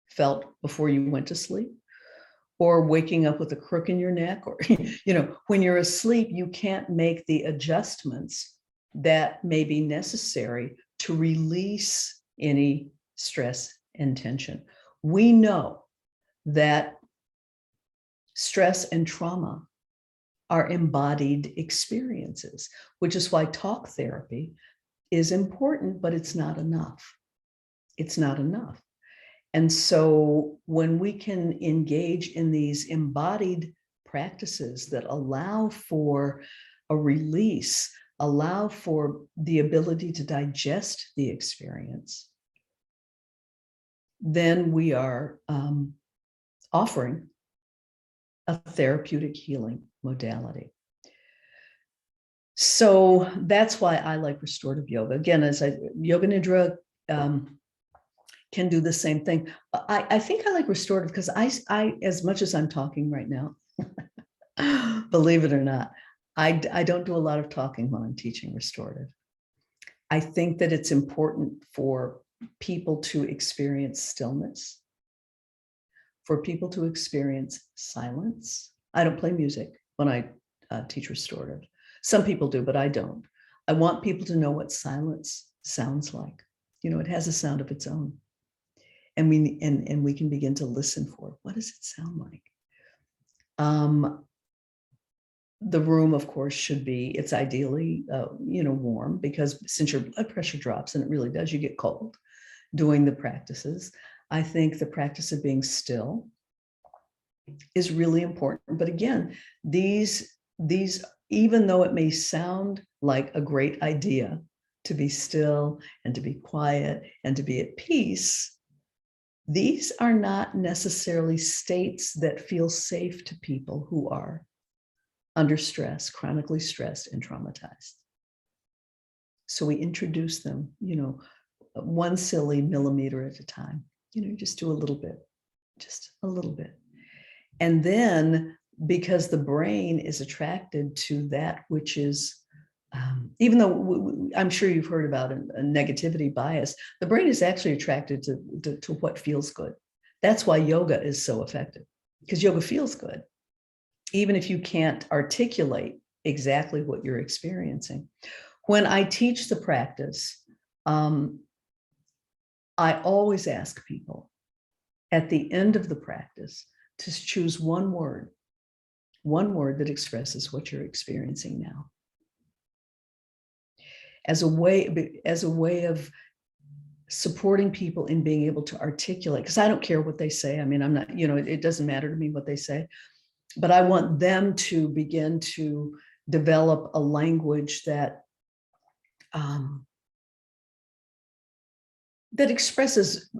felt before you went to sleep, or waking up with a crook in your neck, or, when you're asleep, you can't make the adjustments that may be necessary to release any stress and tension. We know that stress and trauma are embodied experiences, which is why talk therapy is important, but it's not enough. It's not enough. And so when we can engage in these embodied practices that allow for a release, allow for the ability to digest the experience, then we are offering a therapeutic healing modality. So that's why I like restorative yoga. Again, yoga nidra can do the same thing. I think I like restorative because I, as much as I'm talking right now, believe it or not, I don't do a lot of talking when I'm teaching restorative. I think that it's important for people to experience stillness, for people to experience silence. I don't play music when I teach restorative. Some people do, but I don't. I want people to know what silence sounds like. It has a sound of its own. And we can begin to listen for it. What does it sound like? The room, of course, should be, it's ideally, warm, because since your blood pressure drops, and it really does, you get cold doing the practices. I think the practice of being still is really important. But again, these, even though it may sound like a great idea to be still and to be quiet and to be at peace, these are not necessarily states that feel safe to people who are under stress, chronically stressed and traumatized. So we introduce them, one silly millimeter at a time, just do a little bit, just a little bit. And then, because the brain is attracted to that which is, even though I'm sure you've heard about a negativity bias, the brain is actually attracted to what feels good. That's why yoga is so effective, because yoga feels good, even if you can't articulate exactly what you're experiencing. When I teach the practice, I always ask people at the end of the practice to choose one word that expresses what you're experiencing now, as a way of supporting people in being able to articulate. Because I don't care what they say. I mean, I'm not, it doesn't matter to me what they say, but I want them to begin to develop a language that that expresses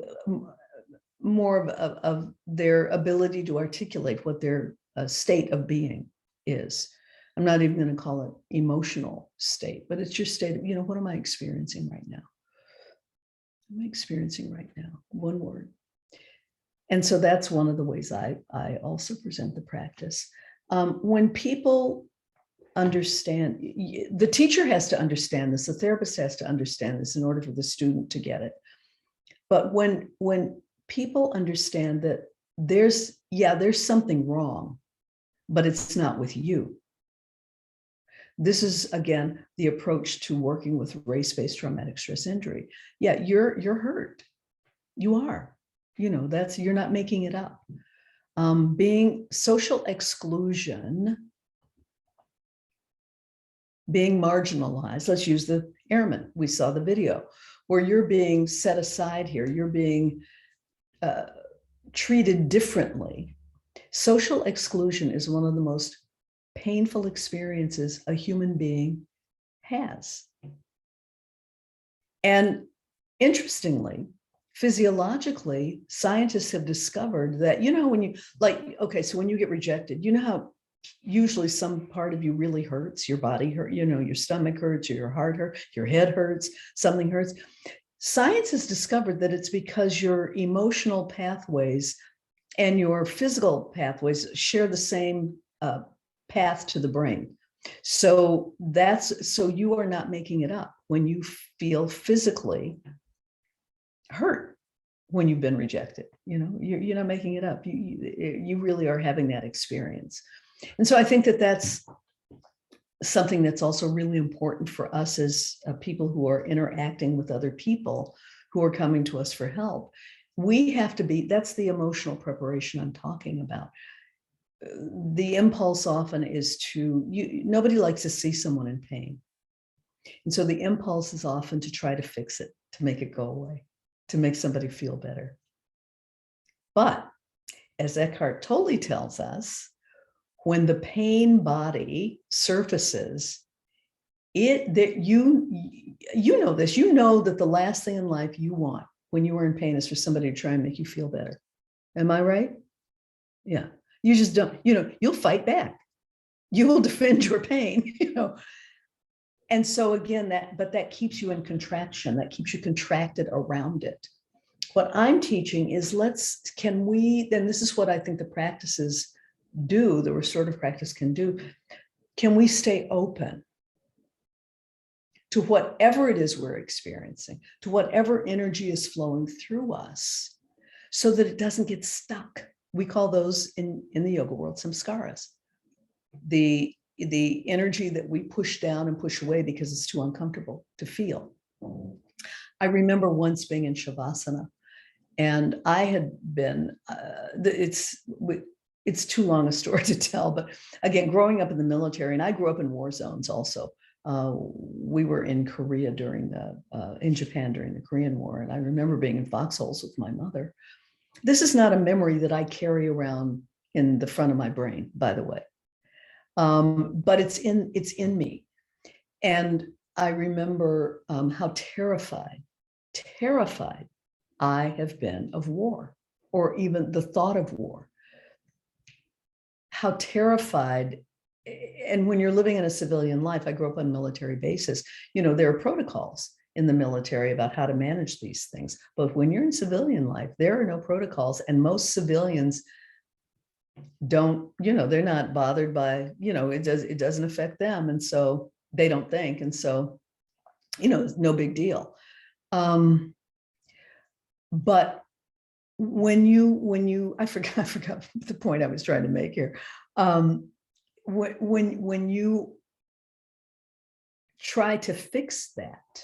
more of their ability to articulate what their state of being is. I'm not even going to call it emotional state, but it's your state of, what am I experiencing right now? What am I experiencing right now? One word. And so that's one of the ways I also present the practice. When people understand, the teacher has to understand this, the therapist has to understand this in order for the student to get it. But when people understand that there's something wrong, but it's not with you. This is, again, the approach to working with race-based traumatic stress injury. Yeah, you're hurt. You are. You're not making it up. Being social exclusion, being marginalized. Let's use the airman. We saw the video where you're being set aside here. You're being treated differently. Social exclusion is one of the most painful experiences a human being has. And interestingly, physiologically, scientists have discovered that, when you so when you get rejected, how usually some part of you really hurts, your body hurts, your stomach hurts, your heart hurts, your head hurts, something hurts. Science has discovered that it's because your emotional pathways and your physical pathways share the same path to the brain. So you are not making it up when you feel physically hurt when you've been rejected. You're not making it up. You really are having that experience. And so I think that that's something that's also really important for us as people who are interacting with other people who are coming to us for help. We have to be, that's the emotional preparation I'm talking about. The impulse often is nobody likes to see someone in pain. And so the impulse is often to try to fix it, to make it go away, to make somebody feel better. But as Eckhart Tolle tells us, when the pain body surfaces, you know that the last thing in life you want when you are in pain is for somebody to try and make you feel better. Am I right? Yeah. You just don't, you'll fight back. You will defend your pain, And so again, that keeps you in contraction, that keeps you contracted around it. What I'm teaching is then this is what I think the practices do, the restorative practice can do. Can we stay open to whatever it is we're experiencing, to whatever energy is flowing through us, so that it doesn't get stuck? We call those in the yoga world samskaras. The energy that we push down and push away because it's too uncomfortable to feel. I remember once being in Shavasana, and I had been, it's too long a story to tell. But again, growing up in the military, and I grew up in war zones also. We were in Korea in Japan during the Korean War. And I remember being in foxholes with my mother. This is not a memory that I carry around in the front of my brain, by the way. But it's in me. And I remember how terrified I have been of war, or even the thought of war. How terrified. And when you're living in a civilian life, I grew up on military bases, there are protocols in the military about how to manage these things. But when you're in civilian life, there are no protocols. And most civilians don't, they're not bothered by, it doesn't affect them. And so they don't think. And so, it's no big deal. But when you, I forgot the point I was trying to make here. When you try to fix that,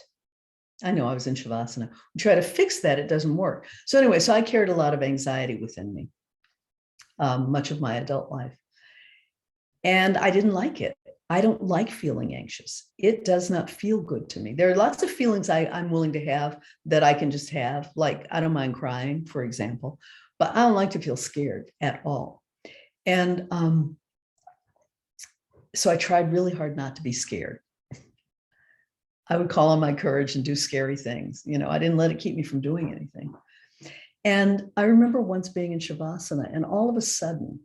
I know I was in Shavasana, try to fix that, it doesn't work. So anyway, I carried a lot of anxiety within me, much of my adult life. And I didn't like it. I don't like feeling anxious. It does not feel good to me. There are lots of feelings I'm willing to have that I can just have, like I don't mind crying, for example, but I don't like to feel scared at all. And so I tried really hard not to be scared. I would call on my courage and do scary things. I didn't let it keep me from doing anything. And I remember once being in Shavasana, and all of a sudden,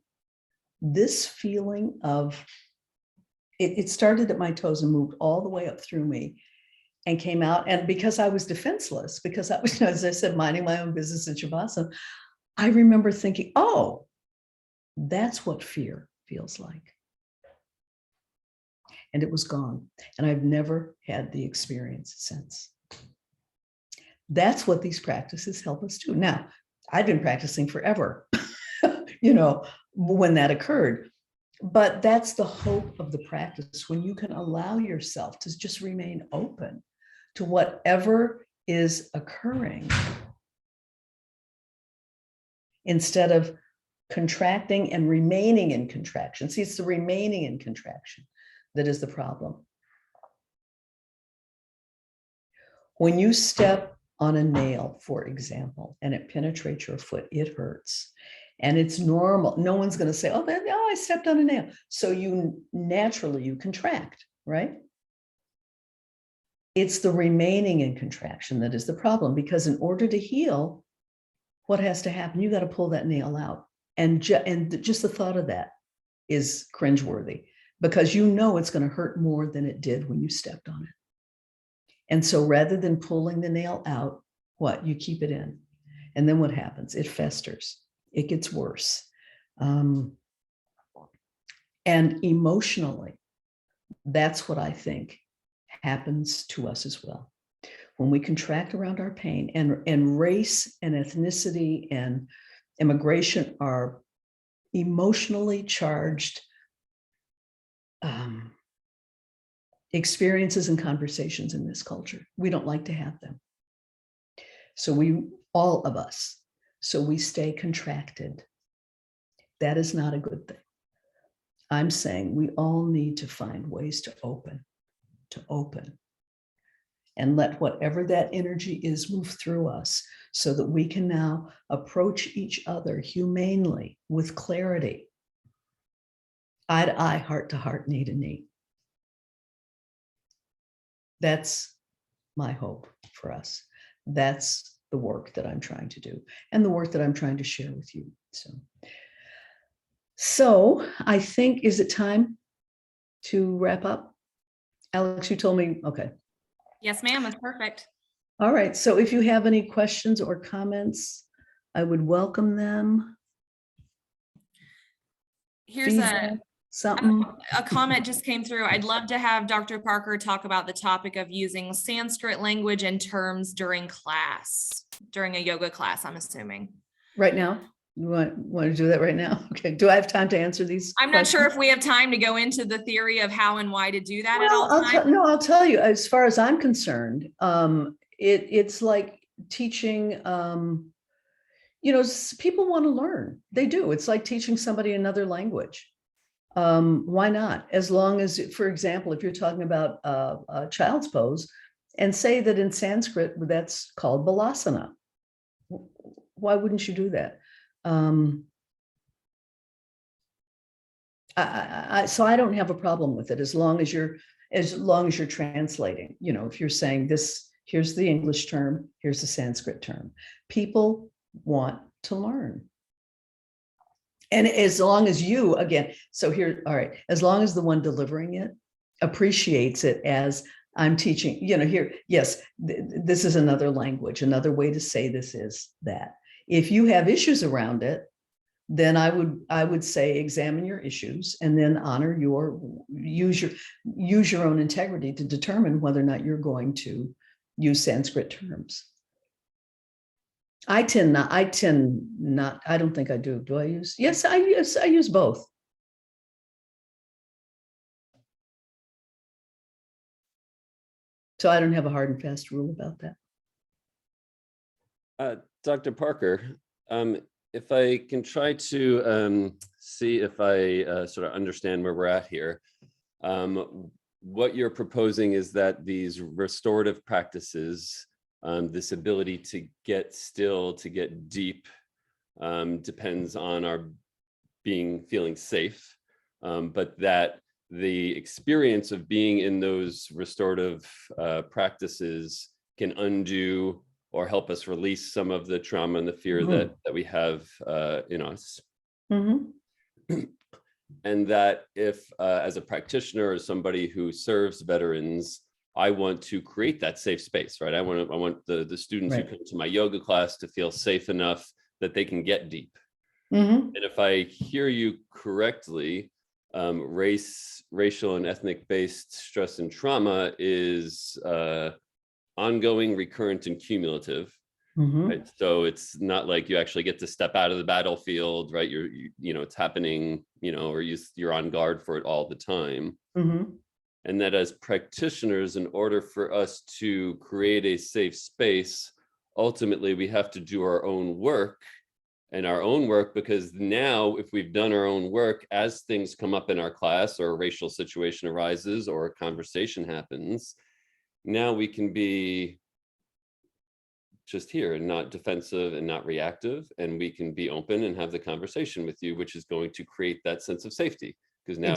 this feeling of, it started at my toes and moved all the way up through me and came out. And because I was defenseless, because I was, as I said, minding my own business in Shavasana, I remember thinking, oh, that's what fear feels like. And it was gone. And I've never had the experience since. That's what these practices help us do. Now, I've been practicing forever, when that occurred. But that's the hope of the practice, when you can allow yourself to just remain open to whatever is occurring, instead of contracting and remaining in contraction. See, it's the remaining in contraction that is the problem. When you step on a nail, for example, and it penetrates your foot, it hurts. And it's normal. No one's going to say, oh, I stepped on a nail. So you contract, right? It's the remaining in contraction that is the problem, because in order to heal, what has to happen? You got to pull that nail out. And just the thought of that is cringeworthy, because it's going to hurt more than it did when you stepped on it. And so rather than pulling the nail out, you keep it in. And then what happens? It festers. It gets worse. And emotionally, that's what I think happens to us as well. When we contract around our pain, and race and ethnicity and immigration are emotionally charged experiences and conversations in this culture. We don't like to have them. So all of us, we stay contracted. That is not a good thing. I'm saying we all need to find ways to open, and let whatever that energy is move through us, so that we can now approach each other humanely, with clarity, eye to eye, heart to heart, knee to knee. That's my hope for us. That's the work that I'm trying to do, and the work that I'm trying to share with you. So I think, is it time to wrap up? Alex, you told me, okay. Yes, ma'am, that's perfect. All right, so if you have any questions or comments, I would welcome them. Here's a comment just came through. I'd love to have Dr. Parker talk about the topic of using Sanskrit language and terms during a yoga class, I'm assuming. Right now? You want to do that right now? Okay. Do I have time to answer these? I'm not sure if we have time to go into the theory of how and why to do that at all times. I'll tell you, as far as I'm concerned, it's like teaching, People want to learn. They do. It's like teaching somebody another language. Why not? As long as, for example, if you're talking about child's pose, and say that in Sanskrit, that's called balasana. Why wouldn't you do that? So I don't have a problem with it as long as you're translating. If you're saying this, here's the English term, here's the Sanskrit term. People want to learn. And as long as you, again, so here, all right, as long as the one delivering it appreciates it as I'm teaching, here, yes, this is another language, another way to say this is that. If you have issues around it, then I would say examine your issues and then use your own integrity to determine whether or not you're going to use Sanskrit terms. I tend not, I don't think I do. Do I use? Yes, I use both. So I don't have a hard and fast rule about that. Dr. Parker, if I can try to see if I sort of understand where we're at here. What you're proposing is that these restorative practices, this ability to get still, to get deep, depends on our feeling safe, but that the experience of being in those restorative practices can undo or help us release some of the trauma and the fear that we have in us. Mm-hmm. And that if, as a practitioner or somebody who serves veterans, I want to create that safe space, right? I want the students who come to my yoga class to feel safe enough that they can get deep. Mm-hmm. And if I hear you correctly, racial and ethnic-based stress and trauma is ongoing, recurrent, and cumulative. Mm-hmm. Right? So it's not like you actually get to step out of the battlefield, right? It's happening, or you're on guard for it all the time. Mm-hmm. And that as practitioners, in order for us to create a safe space, ultimately we have to do our own work. And our own work, because now if we've done our own work, as things come up in our class or a racial situation arises or a conversation happens, now we can be just here and not defensive and not reactive, and we can be open and have the conversation with you, which is going to create that sense of safety, because now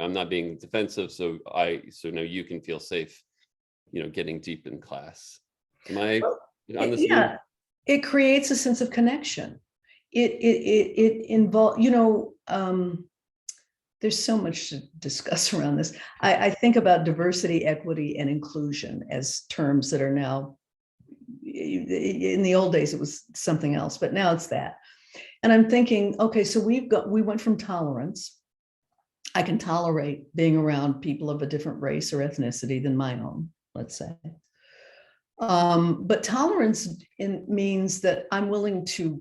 I'm not being defensive, so now you can feel safe, getting deep in class. Am I on the same? It creates a sense of connection. It involves, there's so much to discuss around this. I think about diversity, equity, and inclusion as terms that are now, in the old days, it was something else, but now it's that. And I'm thinking, okay, so we went from tolerance. I can tolerate being around people of a different race or ethnicity than my own, let's say. But tolerance means that I'm willing to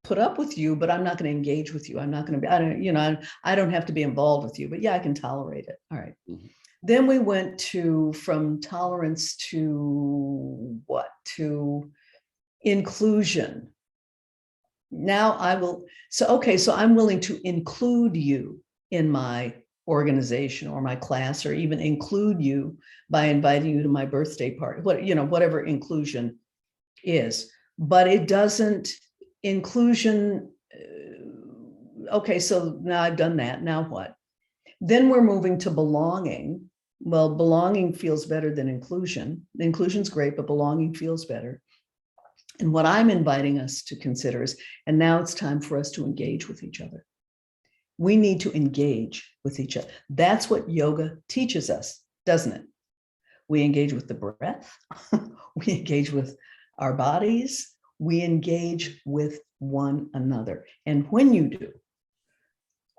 put up with you, but I'm not going to engage with you. I'm not going to be, I don't have to be involved with you, but yeah, I can tolerate it. All right. Mm-hmm. Then we went from tolerance to what? To inclusion. Now so I'm willing to include you in my organization or my class, or even include you by inviting you to my birthday party, whatever inclusion is, but it doesn't inclusion. Okay, so now I've done that. Now what? Then we're moving to belonging. Well, belonging feels better than inclusion. Inclusion's great, but belonging feels better. And what I'm inviting us to consider is, and now it's time for us to engage with each other. We need to engage with each other. That's what yoga teaches us, doesn't it? We engage with the breath. We engage with our bodies. We engage with one another. And when you do,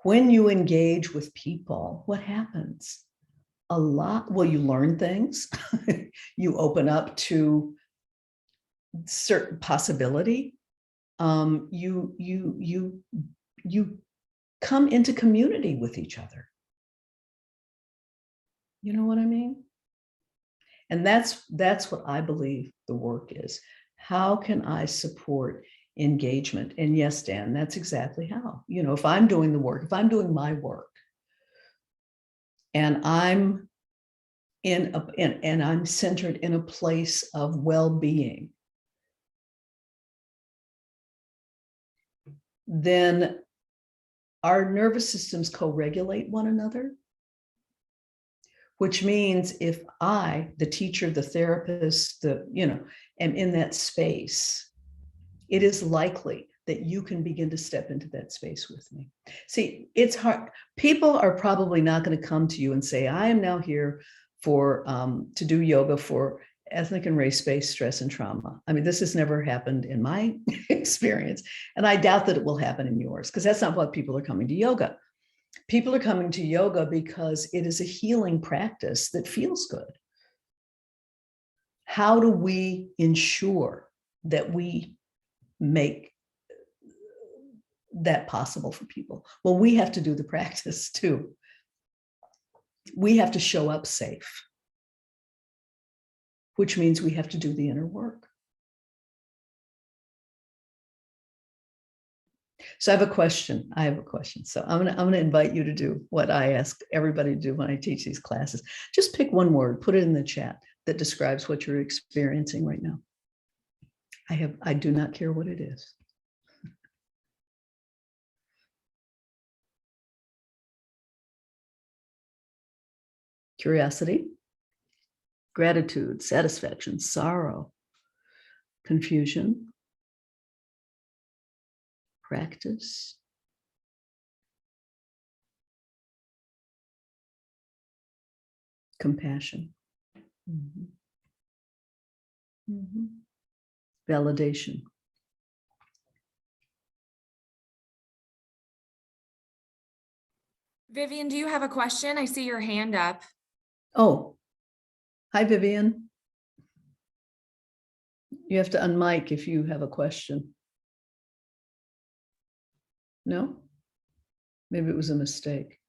when you engage with people, what happens? You learn things. You open up to certain possibility. You come into community with each other. You know what I mean? And that's what I believe the work is. How can I support engagement. And yes, Dan, that's exactly how. You know, if I'm doing the work, if I'm doing my work, and I'm and I'm centered in a place of well-being, then our nervous systems co-regulate one another, which means if I, the teacher, the therapist, am in that space, it is likely that you can begin to step into that space with me. See, it's hard. People are probably not going to come to you and say, I am now here for to do yoga for ethnic and race-based stress and trauma. I mean, this has never happened in my experience, and I doubt that it will happen in yours, because that's not what people are coming to yoga. People are coming to yoga because it is a healing practice that feels good. How do we ensure that we make that possible for people? Well, we have to do the practice too. We have to show up safe, which means we have to do the inner work. So I have a question. So I'm gonna invite you to do what I ask everybody to do when I teach these classes. Just pick one word, put it in the chat that describes what you're experiencing right now. I do not care what it is. Curiosity, gratitude, satisfaction, sorrow, confusion, practice, compassion, validation. Vivian, do you have a question? I see your hand up. Oh, hi, Vivian. You have to unmic if you have a question. No? Maybe it was a mistake.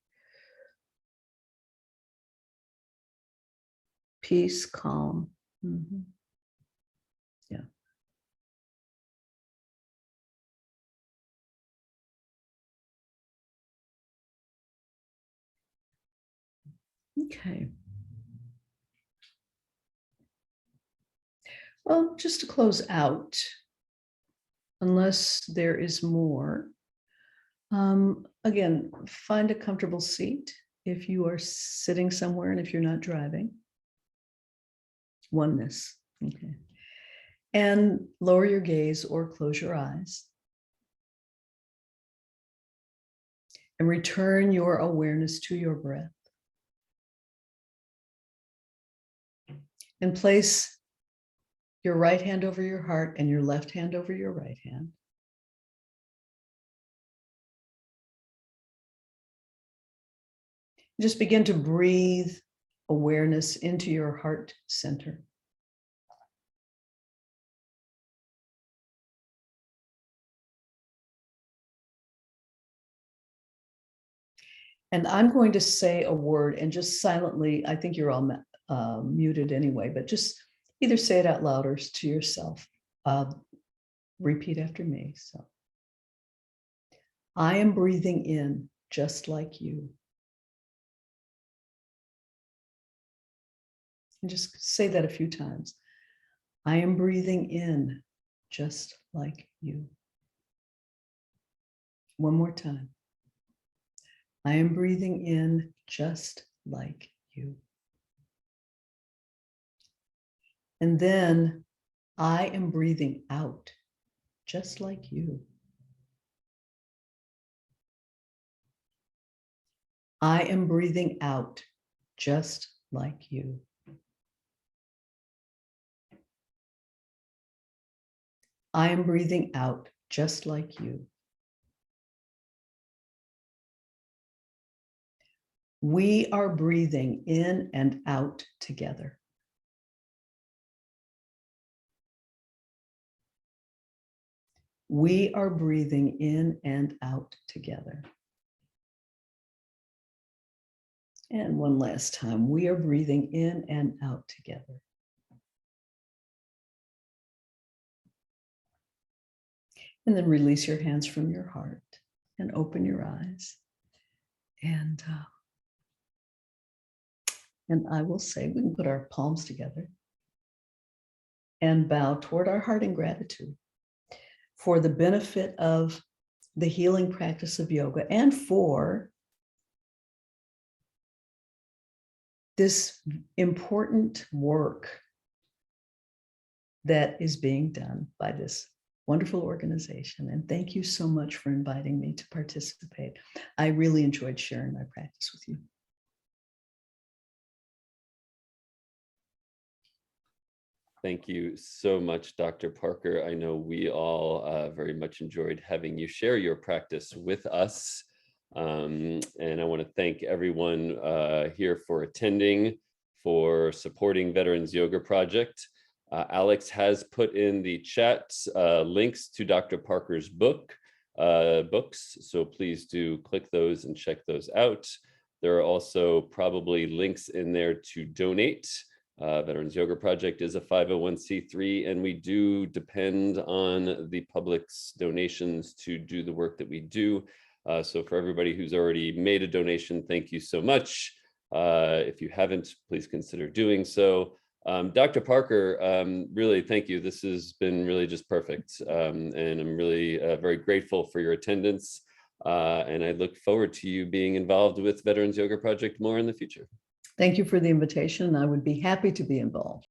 Peace, calm. Yeah. Okay. Well, just to close out, unless there is more, again, find a comfortable seat if you are sitting somewhere and if you're not driving. Oneness. Okay. And lower your gaze or close your eyes. And return your awareness to your breath. And place your right hand over your heart and your left hand over your right hand. Just begin to breathe awareness into your heart center. And I'm going to say a word and just silently, I think you're all muted anyway, but just either say it out loud or to yourself. Repeat after me. So, I am breathing in just like you. And just say that a few times. I am breathing in just like you. One more time. I am breathing in just like you. And then I am breathing out just like you. I am breathing out just like you. I am breathing out just like you. We are breathing in and out together. We are breathing in and out together. And one last time, we are breathing in and out together. And then release your hands from your heart and open your eyes. And I will say, we can put our palms together and bow toward our heart in gratitude for the benefit of the healing practice of yoga and for this important work that is being done by this wonderful organization. And thank you so much for inviting me to participate. I really enjoyed sharing my practice with you. Thank you so much, Dr. Parker. I know we all very much enjoyed having you share your practice with us. And I want to thank everyone here for attending, for supporting Veterans Yoga Project. Alex has put in the chat links to Dr. Parker's books, so please do click those and check those out. There are also probably links in there to donate. Veterans Yoga Project is a 501c3, and we do depend on the public's donations to do the work that we do. So for everybody who's already made a donation, thank you so much. If you haven't, please consider doing so. Dr. Parker, really, thank you. This has been really just perfect. And I'm really very grateful for your attendance. And I look forward to you being involved with Veterans Yoga Project more in the future. Thank you for the invitation. I would be happy to be involved.